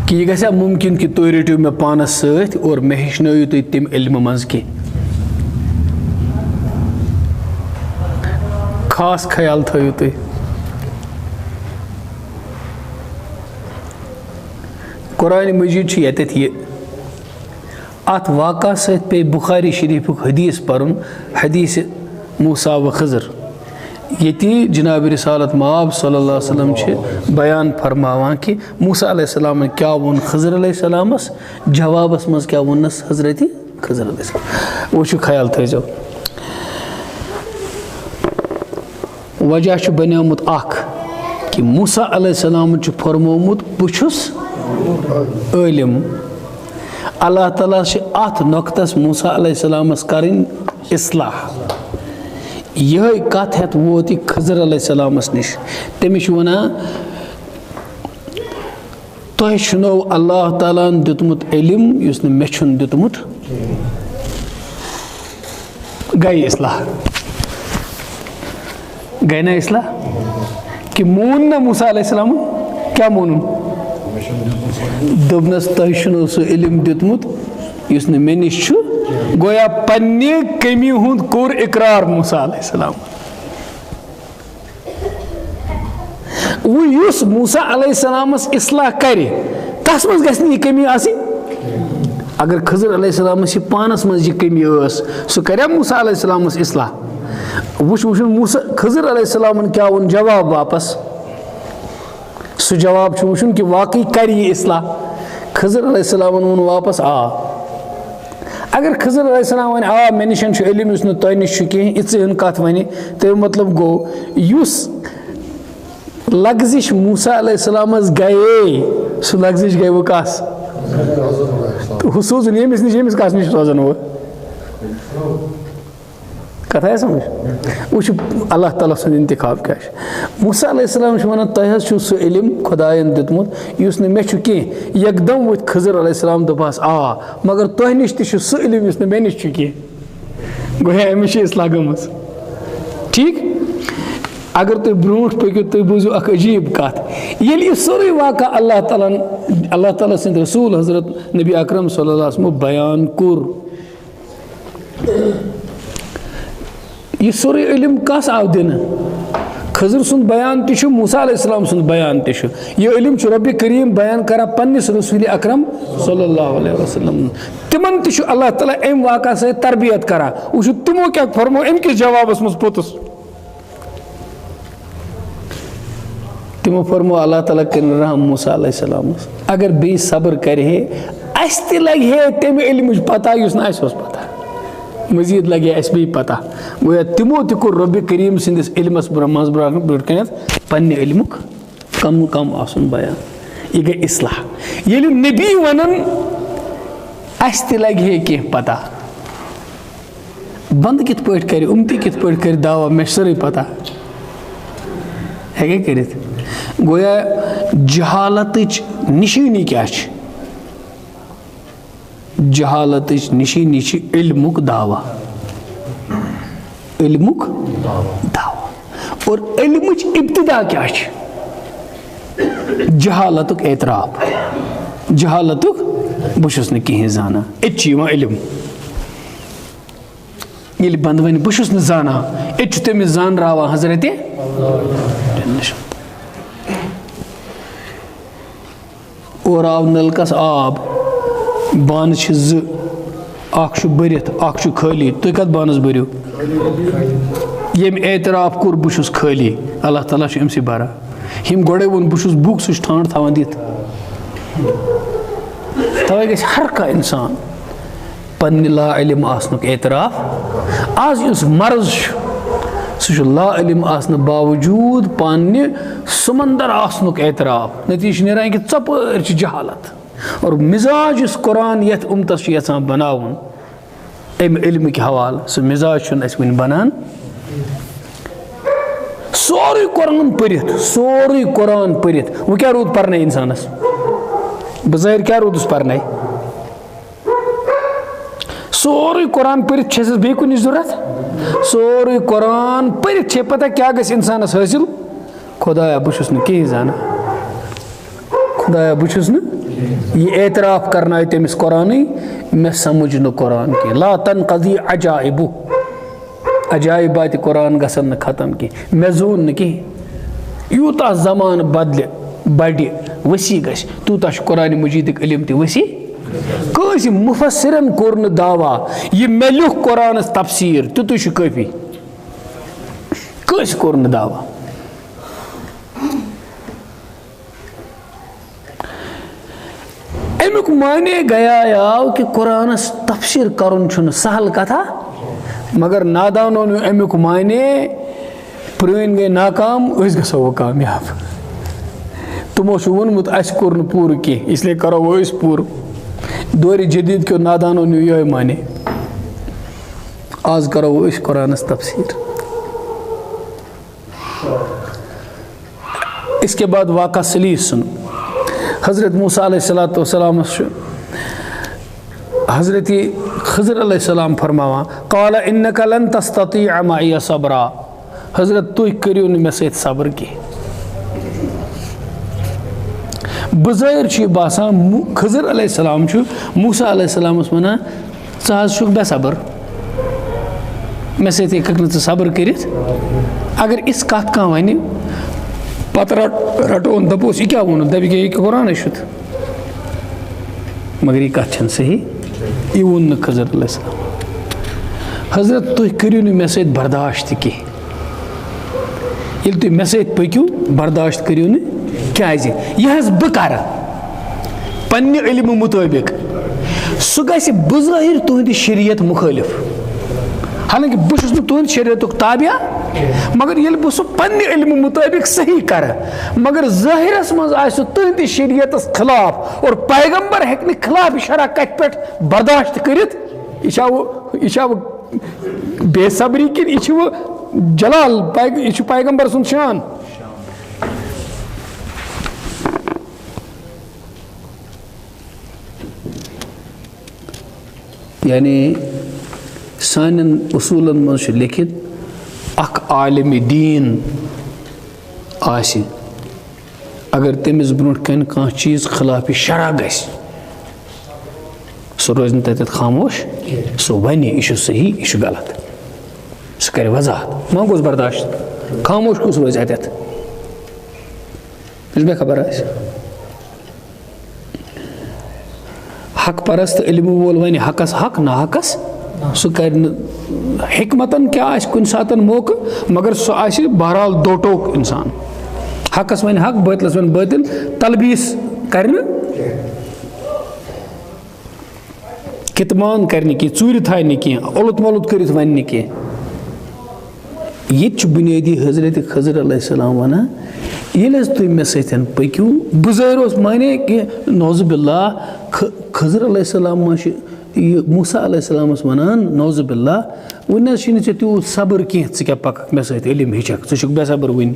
کہ یہ گژھِ ممکن کہ تُہۍ رٔٹِو مےٚ پانس سۭتۍ اور مےٚ ہیٚچھنٲیِو تُہۍ تِم علمہٕ منٛز کینٛہہ خاص خیال تھٲیِو تُہۍ قرآن مجیٖد چھُ ییٚتٮ۪تھ یہِ اتھ واقعہ سۭتۍ پیٚیہِ بخاری شریٖفُک حدیث پرُن حدیث موسیٰ و خضر یتی جناب رسالت مآب صلی اللہ علیہ وسلم چھ بیان فرماوان کہ موسیٰ علیہ السلام کیا ون خضر علیہ السلام جوابس مز کیا ونس حضرت خضر علیہ السلام وہ خیال تھو وجہ بنیومت اخ کہ موسیٰ علیہ السلام فرمومت بچھس عالم اللہ تعالیٰ ات نقطس موسیٰ علیہ السلام کریں اصلاح یہ کت ہت ووت خضر علیہ السلام نش تمس ونان تہ چھنو اللہ تعالیٰ دتمت علم اس مے چھن دتمت گئی اصلاح گئی نا اصلاح کہ مون نا موسیٰ علیہ السلام کیا مون دبنس تہ چھنو سہ علم دتمت اس مے نش گویا پنہ کمی ہند کور اقرار موسیٰ علیہ السلام وہ موسیٰ علیہ السلام اصلاح کرے تس مز گژھِ نہٕ یہ کمی آسٕنۍ اگر خضر علیہ السلام یہ پانس مز یہ کمی سہ کریا موسیٰ علیہ السلام اصلاح وچھن موسیٰ خضر علیہ السلام کیا ون جواب واپس سہ جواب وچھن کہ واقعی کر یہ اصلاح خضر علیہ السلام ون واپس اگر خضر علیہ السلام ون مے نشن علم اس نہ تہ نش کہیں اِژ کت ون تم مطلب گو اس لغزش موسیٰ علیہ السلام گئے سہ لغزش گئی وہ کس ہو سوزن یمس نش یمس کس نش سوزن وہ کتھ آیا سمجھ وہ اللہ تعالیٰ سن انتخاب کیا موسیٰ علیہ السلام ونان تہ سہ علم خدائن دتمت اس مے کینٛہہ یکدم وتھ خضر علیہ السلام دپاس مگر تہ نش تہ سہ علم اس مے نش کینٛہہ گویا امس اصلاح گٔمٕژ ٹھیک اگر تُہۍ برونٛٹھ پٔکِو تُہۍ بوٗزِو اکھ عجیٖب کتھ ییٚلہِ یہِ سورُے واقعہ اللہ تعالیٰ سٕنٛدِ رسول حضرت نبی اکرم صلی اللہ علیہ وسلم بیان کوٚر یہ سورُے علم کس آو دنہٕ خضر سُنٛد بیان تہِ چھُ موسیٰ علیہ السلام سُنٛد بیان تہِ چھُ یہ علم چھُ ربِ کریم بیان کران پننس رسول اکرم صلی اللہ علیہ وسلم تمن تہِ چھُ اللہ تعالیٰ امہِ واقعہ سۭتۍ تربیت کران وٕچھو تِمو کیاہ فرمو امہِ کِس جوابس منٛز پوٚتُس تمو فرمو اللہ تعالیٰ کرن رحم موسیٰ علیہ السلام اگر بیٚیہِ صبر کرِ ہے اسہِ تہِ لگہِ ہے تمہِ علمٕچ پتہ یُس نہٕ اسہِ اوس پتہ مزید لگے اس بھی پتہ گویا تمو تہ کور رب کریم سندس علمس مز برونٛٹھ کنیتھ پنہ علمک کم کم آسن بیان یہ گئی اصلاح. ییٚلہِ نبی ونن اَسہِ تہِ لگہِ ہے کینٛہہ پتہ بند کِتھ پٲٹھۍ کرِ اُمتی کِتھ پٲٹھۍ کرِ دعوا مےٚ چھِ سٲرٕے پتہ ہیٚکے کٔرِتھ. گویا جہالتٕچ نِشٲنی کیٛاہ چھِ؟ جہالتٕچ نِشٲنی چھِ علمُک دعوا. علمُک دعوا. اور علمٕچ ابتدا کیٛاہ چھِ؟ جہالتُک اعتراف. جہالتُک بہٕ چھُس نہٕ کِہیٖنۍ زانان. اَتہِ چھِ یِوان علم. ییٚلہِ بنٛدٕ وَنہِ بہٕ چھُس نہٕ زانان اَتہِ چھُ تٔمِس زانراوان حضرتِ اورٕ آو نلکس آب بانہٕ چھِ زٕ اکھ چھُ بٔرِتھ اکھ چھُ خٲلی. تُہۍ کتھ بانس بٔرِو؟ ییٚمۍ اعتراف کوٚر بہٕ چھُس خٲلی اللہ تعالیٰ چھُ أمسٕے بَران. ییٚمۍ گۄڈے ووٚن بہٕ چھُس بُک سُہ چھُ ٹھانٛڈ تھاوان دِتھ. تَوَے گژھِ ہر کانٛہہ اِنسان پننہِ لا علم آسنُک اعتراف. آز یُس مرض چھُ سُہ چھُ لا علم آسنہٕ باوجوٗد پننہِ سمندر آسنُک اعتراف. نتیٖجہٕ چھُ نیران کہِ ژۄپٲرۍ چھِ جہالت. اور مزاج یُس قرآن یتھ اُمتس چھُ یژھان بناوُن امہِ علمٕکۍ حوالہٕ سُہ مزاج چھُنہٕ اَسہِ وُنہِ بنان. سورُے قرآن پٔرِتھ سورُے قرآن پٔرِتھ وۄنۍ کیٛاہ روٗد پرنَے اِنسانس؟ بظٲہِر کیٛاہ روٗدُس پرنَے؟ سورُے قرآن پٔرِتھ چھِ اَسہِ بیٚیہِ کُنِچ ضوٚرتھ؟ سورُے قرآن پٔرِتھ چھے پتہ کیٛاہ گژھِ اِنسانس حٲصِل؟ خۄدایا بہٕ چھُس نہٕ کِہیٖنۍ زانان. خۄدایا بہٕ چھُس نہٕ. یہ اعتراف کرنایہِ تٔمِس قرآنٕے مےٚ سمجھ نہٕ قرآن کینٛہہ. لا تنقضی عجائبُ. عجایباتِ قرآن گژھن نہٕ ختم کینٛہہ. مےٚ زون نہٕ کِہیٖنۍ. یوٗتاہ زمانہٕ بدلہِ بڑِ ؤسیع گژھِ تیوٗتاہ چھُ قرآنِ مجیٖدُک علم تہِ ؤسیع. کٲنٛسہِ مُفسِرن کوٚر نہٕ دعوا یہِ مےٚ لیوٚکھ قرآنس تفسیٖر تیُتُے چھُ کٲفی. کٲنٛسہِ کوٚر نہٕ دعوا. امیُک معنے گٔیاو کہِ قرآنس تفسیٖر کرُن چھُنہٕ سہل کتھا مگر نادانو نیوٗ امیُک معنے پرٛٲنۍ گٔے ناکام أسۍ گژھو وۄنۍ کامیاب. تِمو چھُ ووٚنمُت اَسہِ کوٚر نہٕ پوٗرٕ کینٛہہ اسلیے کرو وۄنۍ أسۍ پوٗرٕ. دورِ جدیٖد کیو نادانو نیوٗ یِہوے معنے آز کرو وۄنۍ أسۍ قرآنس تفسیٖر. اس کے بعد واقعہ سلیس سُنٛد. حضرت موسیٰ علیہ الصلوۃ والسلامس چھُ حضرت خضر علیہ السلام فرماوان قال انک لن تستطیع معی صبرا. حضرت تُہۍ کٔرِو نہٕ مےٚ سۭتۍ صبر کینٛہہ. بظٲہر چھُ یہِ باسان خضر علیہ السلام چھُ موسیٰ علیہ السلامس ونان ژٕ حظ چھُکھ بے صبر مےٚ سۭتۍ ہیٚککھ نہٕ ژٕ صبر کٔرِتھ. اگر یِژھ کتھ کانٛہہ ونہِ پتہٕ رٹون دپوس یہِ کیٛاہ ووٚنُتھ دپہِ یہِ قرآنٕے چھُ تہٕ مگر یہِ کتھ چھنہٕ صحیح. یہِ ووٚن نہٕ خضر علیہ السلام. حضرت تُہۍ کٔرِو نہٕ مےٚ سۭتۍ برداشت تہِ کینٛہہ. ییٚلہِ تُہۍ مےٚ سۭتۍ پٔکِو برداشت کٔرِو نہٕ کیٛازِ یہِ حظ بہٕ کرٕ پننہِ علمہٕ مُطٲبق سُہ گژھِ بظٲہر تُہنٛدِ شریعت مُخٲلف. حالانکہِ بہٕ چھُس نہٕ تُہنٛدِ شریعتُک تابع مگر ییٚلہِ بہٕ سُہ پننہِ علمہٕ مُطٲبق صحیح کرٕ مگر ظٲہرس منٛز آسہِ سُہ تُہنٛدِ شریعتس خلاف اور پیغمبر ہیٚکہِ نہٕ خلاف شرع کتھِ پٮ۪ٹھ برداشت کٔرِتھ. یہِ چھا وۄنۍ بے صبری کِنہٕ یہِ چھُ وۄنۍ جلال یہِ چھُ پیغمبر سُنٛد شان. یعنی سانٮ۪ن اصوٗلن منٛز چھُ لیکھِتھ اکھ عالمِ دیٖن آسہِ اگر تٔمِس برونٛٹھ کَنہِ کانٛہہ چیٖز خِلافِ شرع گژھِ سُہ روزِ نہٕ تَتٮ۪تھ خاموش. سُہ وَنہِ یہِ چھُ صحیح یہِ چھُ غلط. سُہ کرِ وضاحت ما گوٚژھ برداشت. خاموش کُس روزِ اَتٮ۪تھ یُس مےٚ خبر آسہِ. حق پرست علمہٕ وول وَنہِ حقس حق نہ حقس سُہ کرِ نہٕ حکمتن کیٛاہ آسہِ کُنہِ ساتہٕ موقعہٕ مگر سُہ آسہِ بہرحال دوٹوک اِنسان. حقس وَنہِ حق بٲطلس وَنہِ بٲطل تلبیٖس کرِ نہٕ کِتمان کرِ نہٕ کینٛہہ ژوٗرِ تھایہِ نہٕ کینٛہہ اولُت مولُت کٔرِتھ وَنہِ نہٕ کینٛہہ. ییٚتہِ چھُ بُنیٲدی حضرت خضر علیہ السلام وَنان ییٚلہِ حظ تُہۍ مےٚ سۭتۍ پٔکِو بُزٲرۍ اوس مانے کہِ نوزٕ باللہ خضر علیہ السلام ما چھِ یہِ موسیٰ علیہ السلامَس وَنان نوزٕ باللہ وٕنۍ حظ چھِنہٕ ژےٚ تیوٗت صبر کینٛہہ ژٕ کیٛاہ پَکَکھ مےٚ سۭتۍ علم ہیٚچھَکھ ژٕ چھُکھ بے صبر وٕنہِ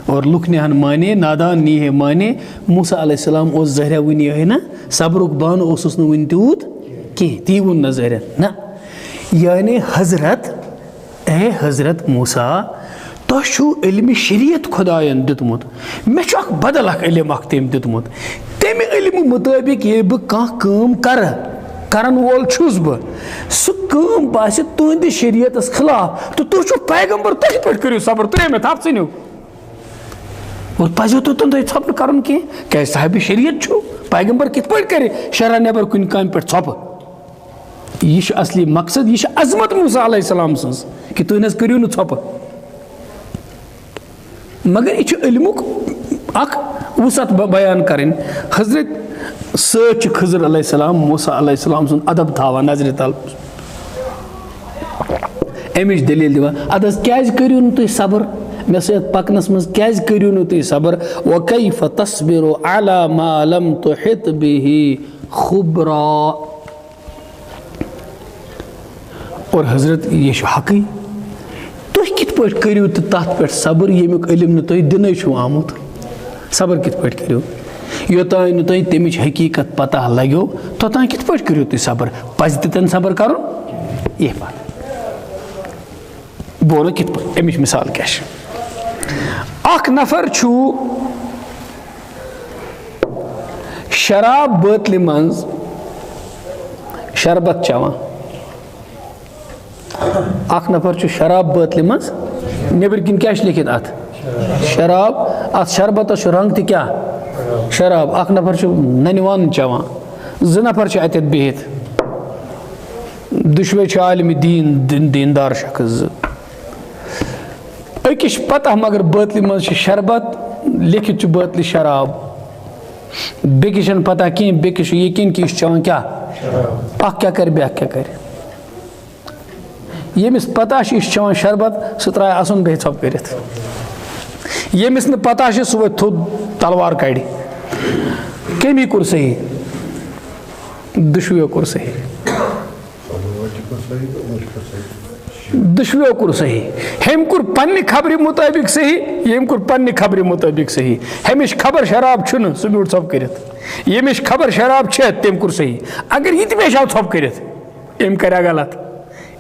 اور لُکھ نِہَن مانے نادان نیٖہے مانے موسیٰ علیہ السلام اوس ظٲہرا وٕنہِ یِہوٚے نہ صبرُک بانہٕ اوسُس نہٕ وٕنہِ تیوٗت کینٛہہ تی ووٚن نہ ظٲہرا نہ یعنی حضرت اے حضرت موسیٰ تۄہہِ چھُو علمِ شریعت خۄدایَن دیُتمُت مےٚ چھُ اَکھ بدل اَکھ علم اَکھ تٔمۍ دیُتمُت تَمہِ علمہٕ مُطٲبِق ییٚلہِ بہٕ کانٛہہ کٲم کَرٕ کَرَن وول چھُس بہٕ سُہ کٲم باسہِ تُہٕنٛدِ شریعتَس خلاف تہٕ تُہۍ چھُو پیغمبر تُہۍ کِتھ پٲٹھۍ کٔرِو صبر تُہۍ مےٚ تھپھ ژھٕنِو اور پَزیو تۄہہِ ژھۄپہٕ کَرُن کینٛہہ کیٛازِ صاحبِ شریعت چھُ پیغمبر کِتھ پٲٹھۍ کَرِ شرح نٮ۪بر کُنہِ کامہِ پٮ۪ٹھ ژھۄپہٕ یہِ چھُ اصلی مقصد یہِ چھِ عظمت موسیٰ علیہ السلام سٕنٛز کہِ تُہۍ نہ حظ کٔرِو نہٕ ژھۄپہٕ مگر یہِ چھُ علمُک اَکھ وُسعت بیان کَرٕنۍ حضرت سۭتۍ چھِ خضر علیہ السلام موسیٰ علیہ السلام سُنٛد ادب تھاوان نظرِ تل اَمِچ دٔلیٖل دِوان اَدٕ حظ کیٛازِ کٔرِو نہٕ تُہۍ صبر مےٚ سۭتۍ پَکنَس منٛز کیٛازِ کٔرِو نہٕ تُہۍ صبر وَکَیفَ تَصبِرُ عَلَى مَا لَمْ تُحِط بِهِ خُبْرًا اور حضرت یہِ چھُ حقٕے تُہۍ کِتھ پٲٹھۍ کٔرِو تہٕ تَتھ پٮ۪ٹھ صبر ییٚمیُک علم نہٕ تۄہہِ دِنَے چھُو آمُت صبر کِتھ پٲٹھۍ کٔرِو یوٚتانۍ نہٕ تۄہہِ تَمِچ حقیٖقت پتہ لگیو توٚتانۍ کِتھ پٲٹھۍ کٔرِو تُہۍ صبر پَزِ تِتٮ۪ن صبر کَرُن یہِ پَتہٕ بہٕ وَنو کِتھ پٲٹھۍ اَمِچ مِثال کیٛاہ چھِ اَکھ نفر چھُ شراب بٲتلہِ منٛز شربت چٮ۪وان اَکھ نفر چھُ شراب بٲتلہِ منٛز نیٚبٕرۍ کِنۍ کیٛاہ چھِ لیکھِتھ اَتھ شراب اَتھ شربتس چھُ رنٛگ تہِ کیٛاہ شراب اَکھ نفر چھُ ننہِ وانہٕ چٮ۪وان زٕ نفر چھِ اَتٮ۪تھ بِہِتھ دُشوَے چھِ عالمِ دیٖندار شخص زٕ أکِس چھِ پتہ مگر بٲتلہِ منٛز چھِ شربت لیکھِتھ چھُ بٲتلہِ شراب بیٚکِس چھَنہٕ پتہ کینٛہہ بیٚکِس چھُ یقیٖن کہِ یہِ چھُ چٮ۪وان کیٛاہ اَکھ کیٛاہ کَرِ بیٛاکھ کیٛاہ کَرِ ییٚمِس پتہ چھِ یہِ چھُ چٮ۪وان شربت سُہ ترٛایہِ اَسُن بیٚیہِ ژھۄپہٕ کٔرِتھ ییٚمِس نہٕ پتہ چھِ سُہ وۄتھِ تھوٚد تلوار کَڑِ کٔمی کوٚر صحیح دُشوٕیو کوٚر صحیح دُشوٕیو کوٚر صحیح ہیٚمۍ کوٚر پننہِ خبرِ مُطٲبِق صحیح ییٚمۍ کوٚر پننہِ خبرِ مُطٲبِق صحیح ہیٚمِس چھِ خبر شراب چھُنہٕ سُہ بیوٗٹھ ژھۄپہٕ کٔرِتھ ییٚمِس چھِ خبر شراب چھِ تٔمۍ کوٚر صحیح اگر یہِ تہِ بیٚچھاو ژھۄپہٕ کٔرِتھ أمۍ کَریا غلط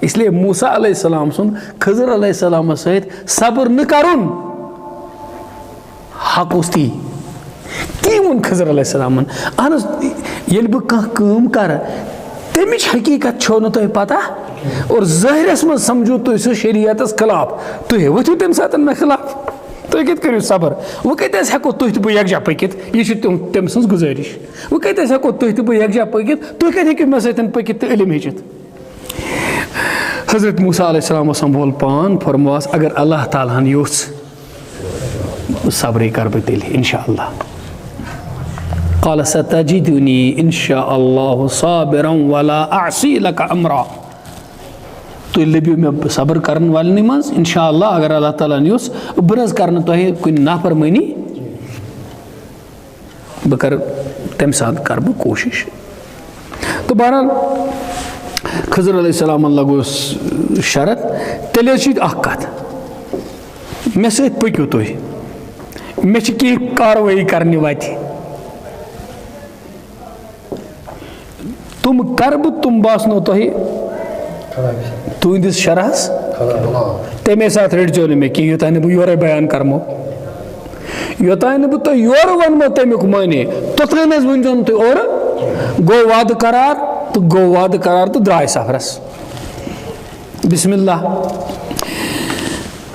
اِسلیے موسیٰ علیہ السلام سُنٛد خضر علیہ السلامس سۭتۍ صبر نہٕ کَرُن حق اوس تی ووٚن خضر علیہ السلامن اہن حظ ییٚلہِ بہٕ کانٛہہ کٲم کَرٕ تَمِچ حقیٖقت چھو نہٕ تۄہہِ پتہ اور ظٲہرَس منٛز سمجھو تُہۍ سُہ شریعتس خلاف تُہۍ ؤتھِو تَمہِ ساتہٕ مےٚ خلاف تُہۍ کِتھ کٔرِو صبر وۄنۍ کَتہِ حظ ہٮ۪کو تُہۍ تہٕ بہٕ یکجاہ پٔکِتھ یہِ چھِ تٔمۍ سٕنٛز گُزٲرِش وۄنۍ کَتہِ حظ ہٮ۪کو تُہۍ تہٕ بہٕ یکجاہ پٔکِتھ تُہۍ کَتہِ ہیٚکِو مےٚ سۭتۍ پٔکِتھ تہٕ علم ہیٚچھِتھ حضرت موسیٰ علیہ السلام سنٛبھول پان فرمووس اگر اللہ تعالیٰ ہن یوٚژھ صبرٕے کَرٕ بہٕ تیٚلہِ اِنشاء اللہ قال ستجدنی انشاء اللہ صابرا ولا اعصی لک امرا تُہۍ لٔبِو مےٚ صبر کرن والنٕے منٛز انشاء اللہ اگر اللہ تعالیٰ ہن یوٚژھ بہٕ نہ حظ کرٕ نہٕ تۄہہِ کُنہِ نافرمٲنی بہٕ کرٕ تَمہِ ساتہٕ کرٕ بہٕ کوٗشِش تہٕ بہرحال خضر علیہ السلامن لگوس شرط تیٚلہِ حظ چھِ ییٚتہِ اکھ کتھ مےٚ سۭتۍ پٔکِو تُہۍ مےٚ چھِ کینٛہہ کاروٲیی کرنہِ وتہِ تِم کرٕ بہٕ تِم باسنو تۄہہِ تُہنٛدِس شرحس تَمے ساتہٕ رٔٹزیو نہٕ مےٚ کینٛہہ یوٚتانۍ نہٕ بہٕ یورے بیان کرمو یوٚتانۍ نہٕ بہٕ تۄہہِ یورٕ ونمو تمیُک معنے توٚتانۍ حظ ؤنۍزیو نہٕ تُہۍ اورٕ گوٚو وعدٕ قرار تہٕ درٛاے سفرس بسم اللہ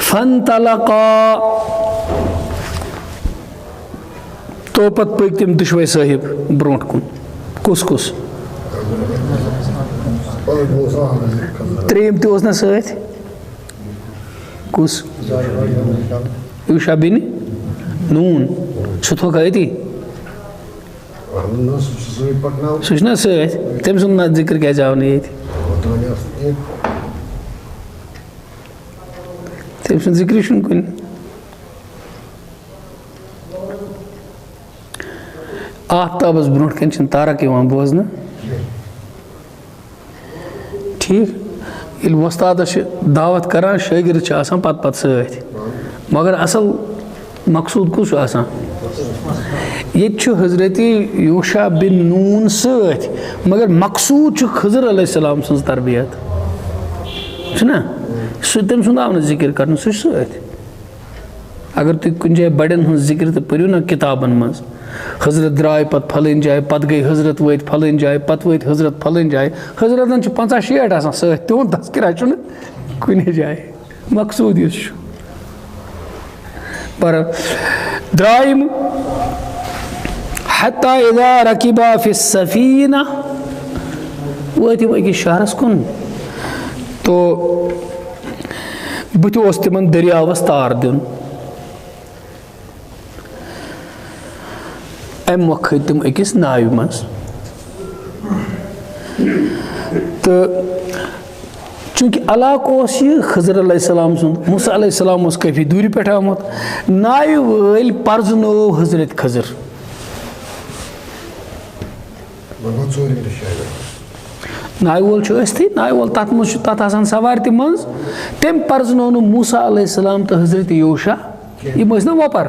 فانطلقا تو پتہٕ پٔکۍ تِم دُشوَے صٲحِب برونٛٹھ کُن کُس ترٛیٚیِم تہِ اوس نہ سۭتۍ کُس یوٗشا بِنِ نوٗن سُہ تھوٚکھا أتی سُہ چھُنہ سۭتۍ تٔمۍ سُنٛد نہ ذِکر کیٛازِ آو نہٕ ییٚتہِ تٔمۍ سُنٛد ذِکرٕے چھُنہٕ کُنہِ آفتابس برونٛٹھ کَنۍ چھِنہٕ تارک یِوان بوزنہٕ ٹھیٖک ییٚلہِ وۄستادَس چھِ دعوت کَران شٲگِرد چھِ آسان پَتہٕ سۭتۍ مگر اَصٕل مقصوٗد کُس چھُ آسان ییٚتہِ چھُ حضرت یوٗشا بِن نوٗن سۭتۍ مگر مقصوٗد چھُ خضر علیہ السلام سٕنٛز تربیت چھُنہ سُہ تٔمۍ سُنٛد آو نہٕ ذِکر کَرنہٕ سُہ چھُ سۭتۍ اگر تُہۍ کُنہِ جایہِ بَڑٮ۪ن ہٕنٛز ذِکر تہِ پٔرِو نہ کِتابَن منٛز حضرت درٛاے پَتہٕ پھلٲنۍ جایہِ پَتہٕ گٔے حضرت وٲتۍ پھلٲنۍ جایہِ پَتہٕ وٲتۍ حضرت پھلٲنۍ جایہِ حضرتَن چھِ 50-60 آسان سۭتۍ تِہُنٛد تذکرہ چھُنہٕ کُنہِ جایہِ مقصوٗد یُس چھُ پر درٛاے یِم حتیٰ اذا رکبا فی السفینہ وٲتۍ یِم أکِس شہرَس کُن تو بٕتھِ اوس تِمن دٔریاوَس تار دیُن اَمہِ مۄکھ کھٔتۍ تِم أکِس ناوِ منٛز تہٕ چوٗنٛکہِ علاقہٕ اوس یہِ خضر علیہ السلام سُنٛد موسیٰ علیہ السلام اوس کٲفی دوٗرِ پٮ۪ٹھ آمُت ناوِ وٲلۍ پرزنوو حضرت خضر ناوِ وول چھُ ٲسۍتھٕے ناوِ وول تَتھ منٛز چھُ تَتھ آسان سوارِ تہِ منٛز تٔمۍ پرزنوو نہٕ موسیٰ علیہ السلام تہٕ حضرت یوٗشا یِم ٲسۍ نا وۄپَر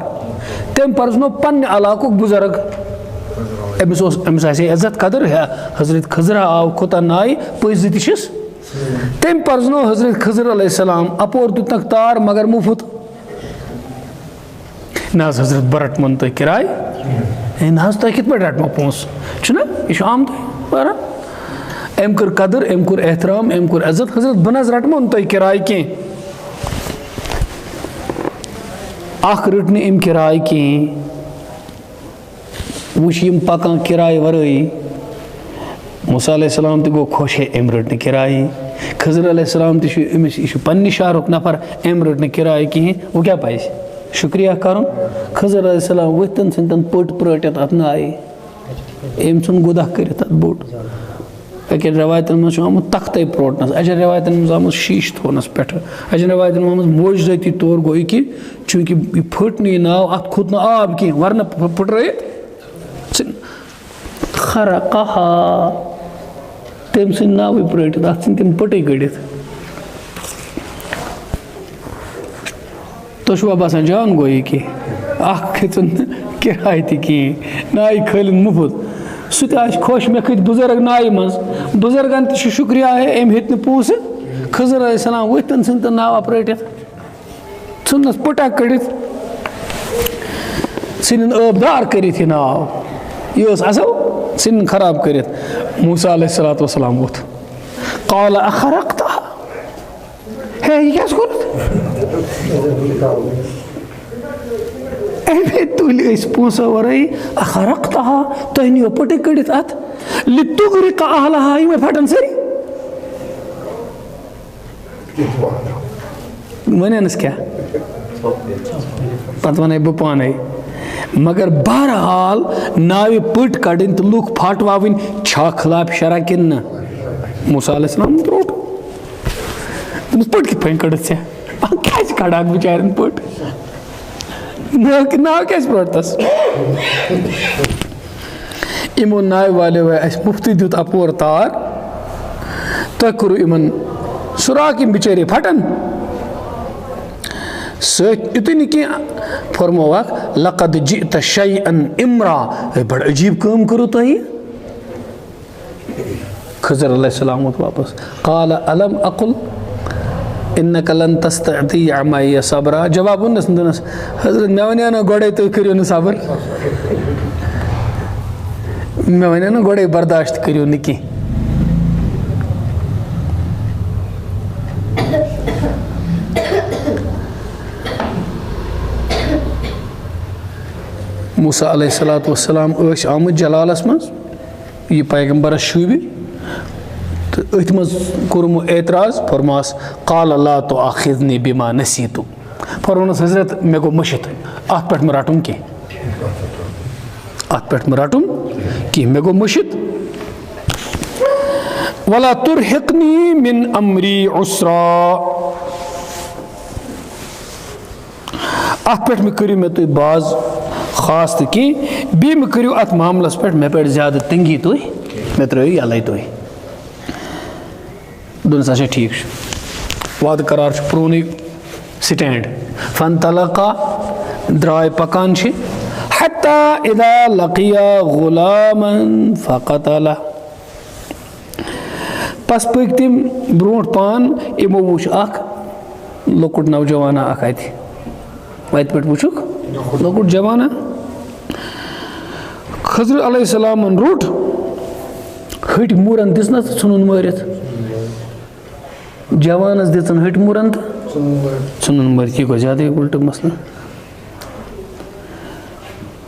تٔمۍ پرزنوو پنٛنہِ علاقُک بُزرگ أمِس آسہِ ہے عزت قدر حضرت خضرا آو کھوٚتا نایہِ پٔزۍ تہِ چھِس تٔمۍ پرزنوو حضرت خضر علیہ السلام اَپور دیُتنَکھ تار مگر مُفت نہ حظ حضرت بہٕ رَٹہٕ مَن تۄہہِ کِراے ہے نہ حظ تۄہہِ کِتھ پٲٹھۍ رَٹہٕ مو پونٛسہٕ چھُنہ یہِ چھُ آمدٕے بَران أمۍ کٔر قدر أمۍ کوٚر احترام أمۍ کوٚر عزت حضرت بہٕ نہ حظ رَٹہٕ مو نہٕ تۄہہِ کِراے کینٛہہ اَکھ رٔٹ نہٕ أمۍ کِراے کِہیٖنۍ وٕچھ یِم پَکان کِراے وَرٲیی موسیٰ علیہ السلام تہِ گوٚو خۄش ہے أمۍ رٔٹ نہٕ کِرایی خضر علیہ السلام تہِ چھُ أمِس یہِ چھُ پنٛنہِ شہرُک نفر أمۍ رٔٹ نہٕ کِراے کِہیٖنۍ وۄنۍ کیٛاہ پَزِ شُکریہ کَرُن خضر علیہ السلام ؤتھۍ ژھٕنۍ پٔٹ پرٛٲٹِتھ اَتھ نایہِ أمۍ ژھُن گُدہ کٔرِتھ اَتھ بوٚڑ اَکٮ۪ن رٮ۪وایتَن منٛز چھُ آمُت تختَے پرٛوٹنَس اَجَن رٮ۪وایتَن منٛز آمُت شیٖشہٕ تھونَس پٮ۪ٹھٕ اَجَن رٮ۪وایتَن منٛز آمُت موجزٲتی طور گوٚو یہِ کہِ چوٗنٛکہِ یہِ پھٔٹ نہٕ یہِ ناو اَتھ کھوٚت نہٕ آب کینٛہہ وَرنہٕ پھٕٹرٲیِتھ خرقہا تٔمۍ ژھٕنۍ ناوٕے پرٛٲٹِتھ اَتھ ژھٕنۍ تِم پٔٹٕے کٔڑِتھ تۄہہِ چھُوا باسان جان گوٚو یہِ کہِ اَکھ کھٔژٕن نہٕ کِراے تہِ کِہیٖنۍ نایہِ کھٲلِن مُفت سُہ تہِ آسہِ خۄش مےٚ کھٔتۍ بُزرگ نایہِ منٛز بُزرگَن تہِ چھُ شُکریہ ہے أمۍ ہیٚتۍ نہٕ پونٛسہٕ خضر علیہ السلام ؤتھۍ ژھٕنۍ تہٕ ناوا پرٛٲٹِتھ ژھٕننَس پٔٹا کٔڑِتھ ژھٕنِن ٲب دار کٔرِتھ یہِ ناو یہِ ٲس اَصٕل ژھٕنِن خراب کٔرِتھ موسیٰ علیہ الصلوۃ والسلام ووٚتھ قال اخرقتها ہے یہِ کیٛاہ چھُ کوٚرمُت أمۍ تُلۍ أسۍ پونٛسو وَرٲیی اخرقتها تۄہہِ نِیو پٔٹٕے کٔڑِتھ اَتھ لِتُغرِق اہلہا یِمے پھٹن سٲری وَنٮ۪نَس کیٛاہ پَتہٕ وَنَے بہٕ پانَے مگر بہرحال ناوِ پٔٹۍ کَڑٕنۍ تہٕ لُکھ پھاٹواوٕنۍ چھا خلاف شرع کِنہٕ نہ موسیٰ علیہ السلام روٚٹ دوٚپمَس پٔٹۍ کِتھ پٲٹھۍ کٔڑٕتھ ژےٚ کیٛازِ کَڑاکھ بِچارٮ۪ن پٔٹۍ ناو کیٛازِ پرٛوٹتَس یِمو ناوِ والیو اَسہِ مُفتٕے دیُت اَپور تار تۄہہِ کوٚروٕ یِمَن سُراخ یِم بِچٲرۍ پھٹن سۭتۍ یُتُے نہٕ کینٛہہ فرمووَکھ لقد جِئت شیئن اِمرا بَڑٕ عجیٖب کٲم کٔرٕو تۄہہِ خضر علیہ السلام ووت واپس قال الم اقل اِنَّکَ لَن تَسْتَطِیعَ مَعِیَ صبرا جواب ووٚننَس نہٕ دوٚپنَس حضرت مےٚ وَنیو نہ گۄڈَے تُہۍ کٔرِو نہٕ صبر مےٚ وَنیو نہ گۄڈَے برداشت کٔرِو نہٕ کینٛہہ موسیٰ علیہ الصلوۃ والسلام ٲسۍ آمٕتۍ جلالَس منٛز یہِ پیغمبرس شوٗبہِ تہٕ أتھۍ منٛز کوٚرمو اعتراض فرماس قال لا تُؤاخِذنی بِما نسیتُ فرمونَس حضرت مےٚ گوٚو مٔشِتھ اَتھ پٮ۪ٹھ مہٕ رَٹُن کینٛہہ اَتھ پٮ۪ٹھ مہٕ رَٹُن کینٛہہ مےٚ گوٚو مٔشِتھ ولا تُرہِقنی مِن امری عُسرا اَتھ پٮ۪ٹھ مہٕ کٔرِو مےٚ تُہۍ باز خاص تو کی بیٚیہِ مہٕ کٔرِو اَتھ معاملَس پٮ۪ٹھ مےٚ پٮ۪ٹھ زیادٕ تنٛگی تُہۍ مےٚ ترٛٲیِو یَلَے تُہۍ دوٚپنَس اچھا ٹھیٖک چھُ وعدٕ قرار چھُ پرٛونُے سٹینٛڈ فَنطَلَقا درٛاے پَکان چھِ حَتَّى اِذَا لَقِيَا غُلَامًا فَقَتَلَهُ پَس پٔکۍ تِم برونٛٹھ پہن یِمو وٕچھ اَکھ لۄکُٹ نوجوانا اَکھ اَتہِ وَتہِ پٮ۪ٹھ وٕچھُکھ لۄکُٹ جوانا خضر علیہ السلامن روٚٹ ۂٹۍ موٗرن دِژنَس تہٕ ژھُنُن مٲرِتھ جوانس دِژن ۂٹۍ موٗرن تہٕ ژھُنُن مٲرِتھ یہِ گوٚو زیادَے اُلٹہٕ مسلہٕ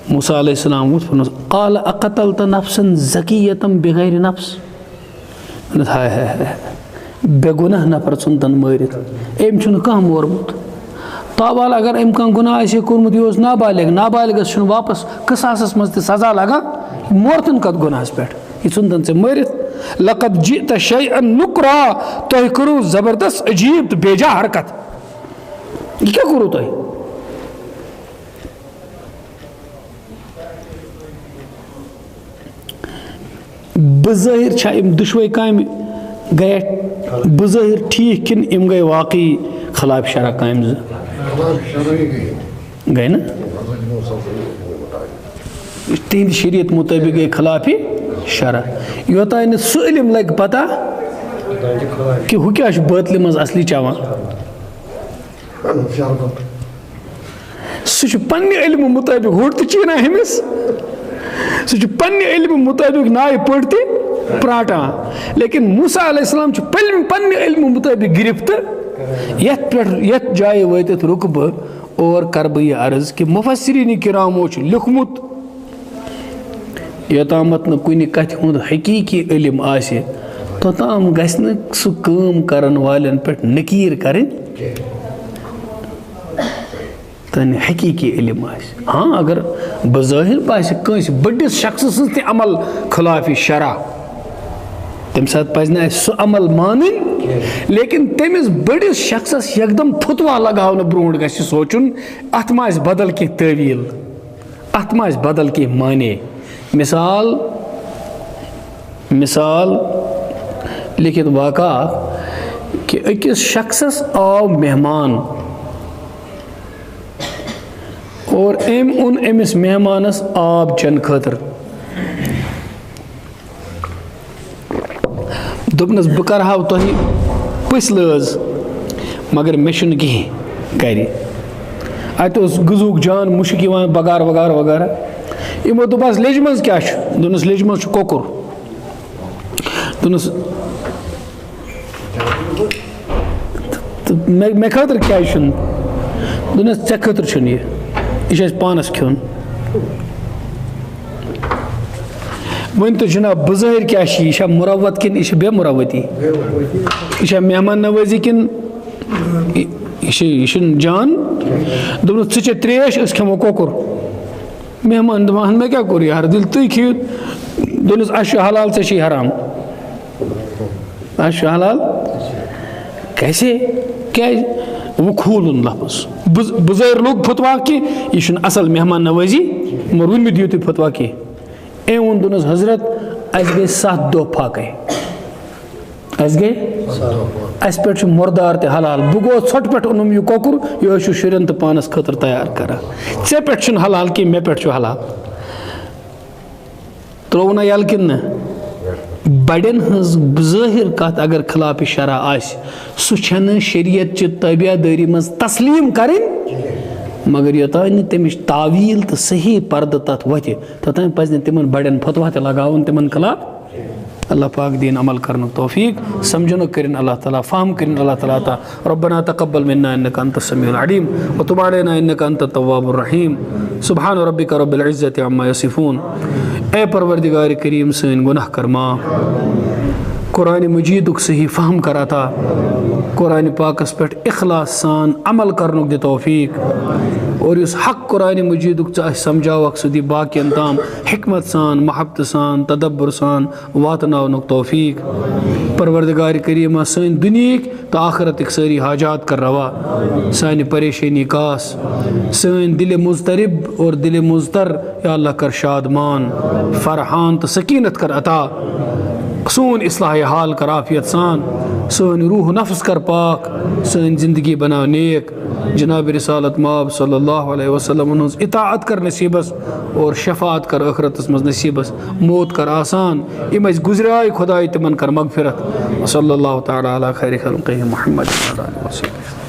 موسیٰ علیہ السلام ووٚتھ ووٚنُس قال اقتلت نفسا زکیۃ بغیر نفس ہاے ہاے ہاے بے گۄناہ نفر ژھُنتن مٲرِتھ أمۍ چھُنہٕ کانٛہہ مورمُت تابال اگر أمۍ کانٛہہ گۄناہ آسہِ ہے کوٚرمُت یہِ اوس نابالغ نابالغس چھُنہٕ واپس قصاصس منٛز تہِ سزا لگان مورتن کتھ گۄناہس پٮ۪ٹھ یہِ ژھُنتن ژےٚ مٲرِتھ لقد جئت شیئا نُکرا تۄہہِ کوٚروٕ زبردست عجیٖب تہٕ بے جا حرکت یہِ کیٛاہ کوٚروٕ تۄہہِ بظٲہِر چھا یِم دُشوے کامہِ گٔیے بظٲہِر ٹھیٖک کِنہٕ یِم گٔے واقعی خلاف شرع کامہِ زٕ گٔے نا تِہنٛدِ شریعت مُطٲبق گٔے خلاف شرع یوٚتانۍ نہٕ سُہ علم لگہِ پتہ کہِ ہُہ کیٛاہ چھُ بٲتلہِ منٛز اصلی چٮ۪وان سُہ چھُ پننہِ علمہٕ مُطٲبق ہوٚٹ تہِ چیٖنان أمِس سُہ چھُ پننہِ علمہٕ مُطٲبق نایہِ پٔٹۍ تہِ پرٛاٹان لیکن موسیٰ علیہ السلام چھُ پننہِ علمہٕ مُطٲبق گرفتہٕ یتھ پٮ۪ٹھ یتھ جایہِ وٲتِتھ رُکہٕ بہٕ اور کرٕ بہٕ یہِ عرض کہِ مُفسریٖنِ کِرامو چھُ لیوٚکھمُت یوٚتامَتھ نہٕ کُنہِ کتھِ ہُنٛد حقیٖقی علم آسہِ توٚتام گژھِ نہٕ سُہ کٲم کرن والٮ۪ن پٮ۪ٹھ نکیٖر کرٕنۍ تانۍ حقیٖقی علم آسہِ ہاں اگر بظٲہِر باسہِ کٲنٛسہِ بٔڑِس شخصہٕ سٕنٛز تہِ عمل خلاف شرع تمہِ ساتہٕ پزِ نہٕ اَسہِ سُہ عمل مانٕنۍ لیکن تٔمِس بٔڑِس شخصس یکدم فتوا لگاونہٕ برونٛٹھ گژھِ سونٛچُن اتھ ما آسہِ بدل کینٛہہ تعویٖل اتھ ما آسہِ بدل کینٛہہ معنے مثال لیکھِتھ واقعہ کہ أکِس شخصس آو مہمان اور أمۍ اوٚن أمِس مہمانس آب چٮ۪نہٕ خٲطرٕ دوٚپنس بہٕ کرٕہاو تۄہہِ پٔژھۍ لٲز مگر مےٚ چھُنہٕ کِہیٖنۍ گرِ اتہِ اوس غذہُک جان مُشک یِوان بغار وغارہ وغیرہ یِمو دوٚپہس لیٚجہِ منٛز کیٛاہ چھُ دوٚپنس لیٚجہِ منٛز چھُ کۄکُر دوٚپنس تہٕ مےٚ خٲطرٕ کیٛازِ چھُنہٕ دوٚپنس ژےٚ خٲطرٕ چھُنہٕ یہِ چھُ اَسہِ پانس کھیوٚن ؤنۍ تو جناب بظٲہِر کیٛاہ چھِ یہِ چھا مُروت کِنہٕ یہِ چھِ بے مُروتی یہِ چھا مہمان نوٲزی کِنہٕ یہِ چھُنہٕ جان دوٚپنس ژٕ چےٚ ترٛیش أسۍ کھٮ۪مو کۄکُر مہمان دپان مےٚ کیٛاہ کوٚر یارٕ ییٚلہِ تُہۍ کھیٚیِو دوٚپنس اَسہِ چھُ حلال ژےٚ چھُے حرام اَسہِ چھُ حلال کیسے کیٛازِ وۄنۍ کھوٗلُن لفظ بظٲہِر لوٚگ فتوا کہِ یہِ چھُنہٕ اصل مہمان نوٲزی مگر وۄنۍ مہٕ دِیِو تُہۍ فتوا کینٛہہ أمۍ ووٚن دوٚپنس حضرت اَسہِ گٔے 7 دۄہ فاقے اَسہِ گٔے اَسہِ پٮ۪ٹھ چھُ مُردار تہِ حلال بہٕ گوس ژھۄٹہٕ پٮ۪ٹھ اوٚنُم یہِ کۄکُر یہِ چھُ شُرٮ۪ن تہٕ پانس خٲطرٕ تیار کران ژےٚ پٮ۪ٹھ چھُنہٕ حلال کینٛہہ مےٚ پٮ۪ٹھ چھُ حلال ترٛووُ نا یَلہٕ کِنہٕ نہ بڑٮ۪ن ہٕنٛز ظٲہِر کتھ اگر خلاف شرع آسہِ سُہ چھنہٕ شریعت چہِ تٲبیہ دٲری منٛز تسلیٖم کرٕنۍ مگر یوٚتانۍ نہٕ تٔمِچ تعویٖل تہٕ صحیح پردٕ تتھ وۄتھِ توٚتانۍ پزِ نہٕ تِمن بڑٮ۪ن فتوا تہِ لگاوُن تِمن خلاف اللہ پاک دین عمل کرنُک توفیق سمجھنُک کٔرِنۍ اللہ تعالیٰ فہم کٔرِنۍ اللہ تعالیٰ عطا ربنا تقبل منا انك انت السميع العليم وتب علينا انك انت التواب الرحيم سبحان ربك رب العزة عما يصفون اے پروردگار کریم سٲنۍ گۄناہ کر معاف قرآن مجیدُک صحیح فہم کر عطا قرآن پاکس پٮ۪ٹھ اخلاص سان عمل کرنُک دِ توفیق اور اس حق قرآن مجید سمجھاوک سہ دی باقین تام حکمت سان محبت سان تدبر سان واتناونک توفیق. پروردگار کریم سن دنیک تو آخرتک ساری حاجات کر روا، سانی پریشانی کاس، سن دل مضطرب اور دل مضطر یا اللہ کر شادمان فرحان تو سکینت کر عطا، سون اصلاح حال کر عافیت سان، سون روح نفس کر پاک، سن زندگی بنا نیک، جناب رسالت ماب صلی اللہ علیہ وسلم انہوں اطاعت کر نصیبس اور شفاعت کر آخرتس مز نصیبس، موت کر آسان، امج گزرائے خدای تمن کر مغفرت. صلی اللہ تعالی علی خیر خلقہ محمد صلی اللہ علیہ وسلم.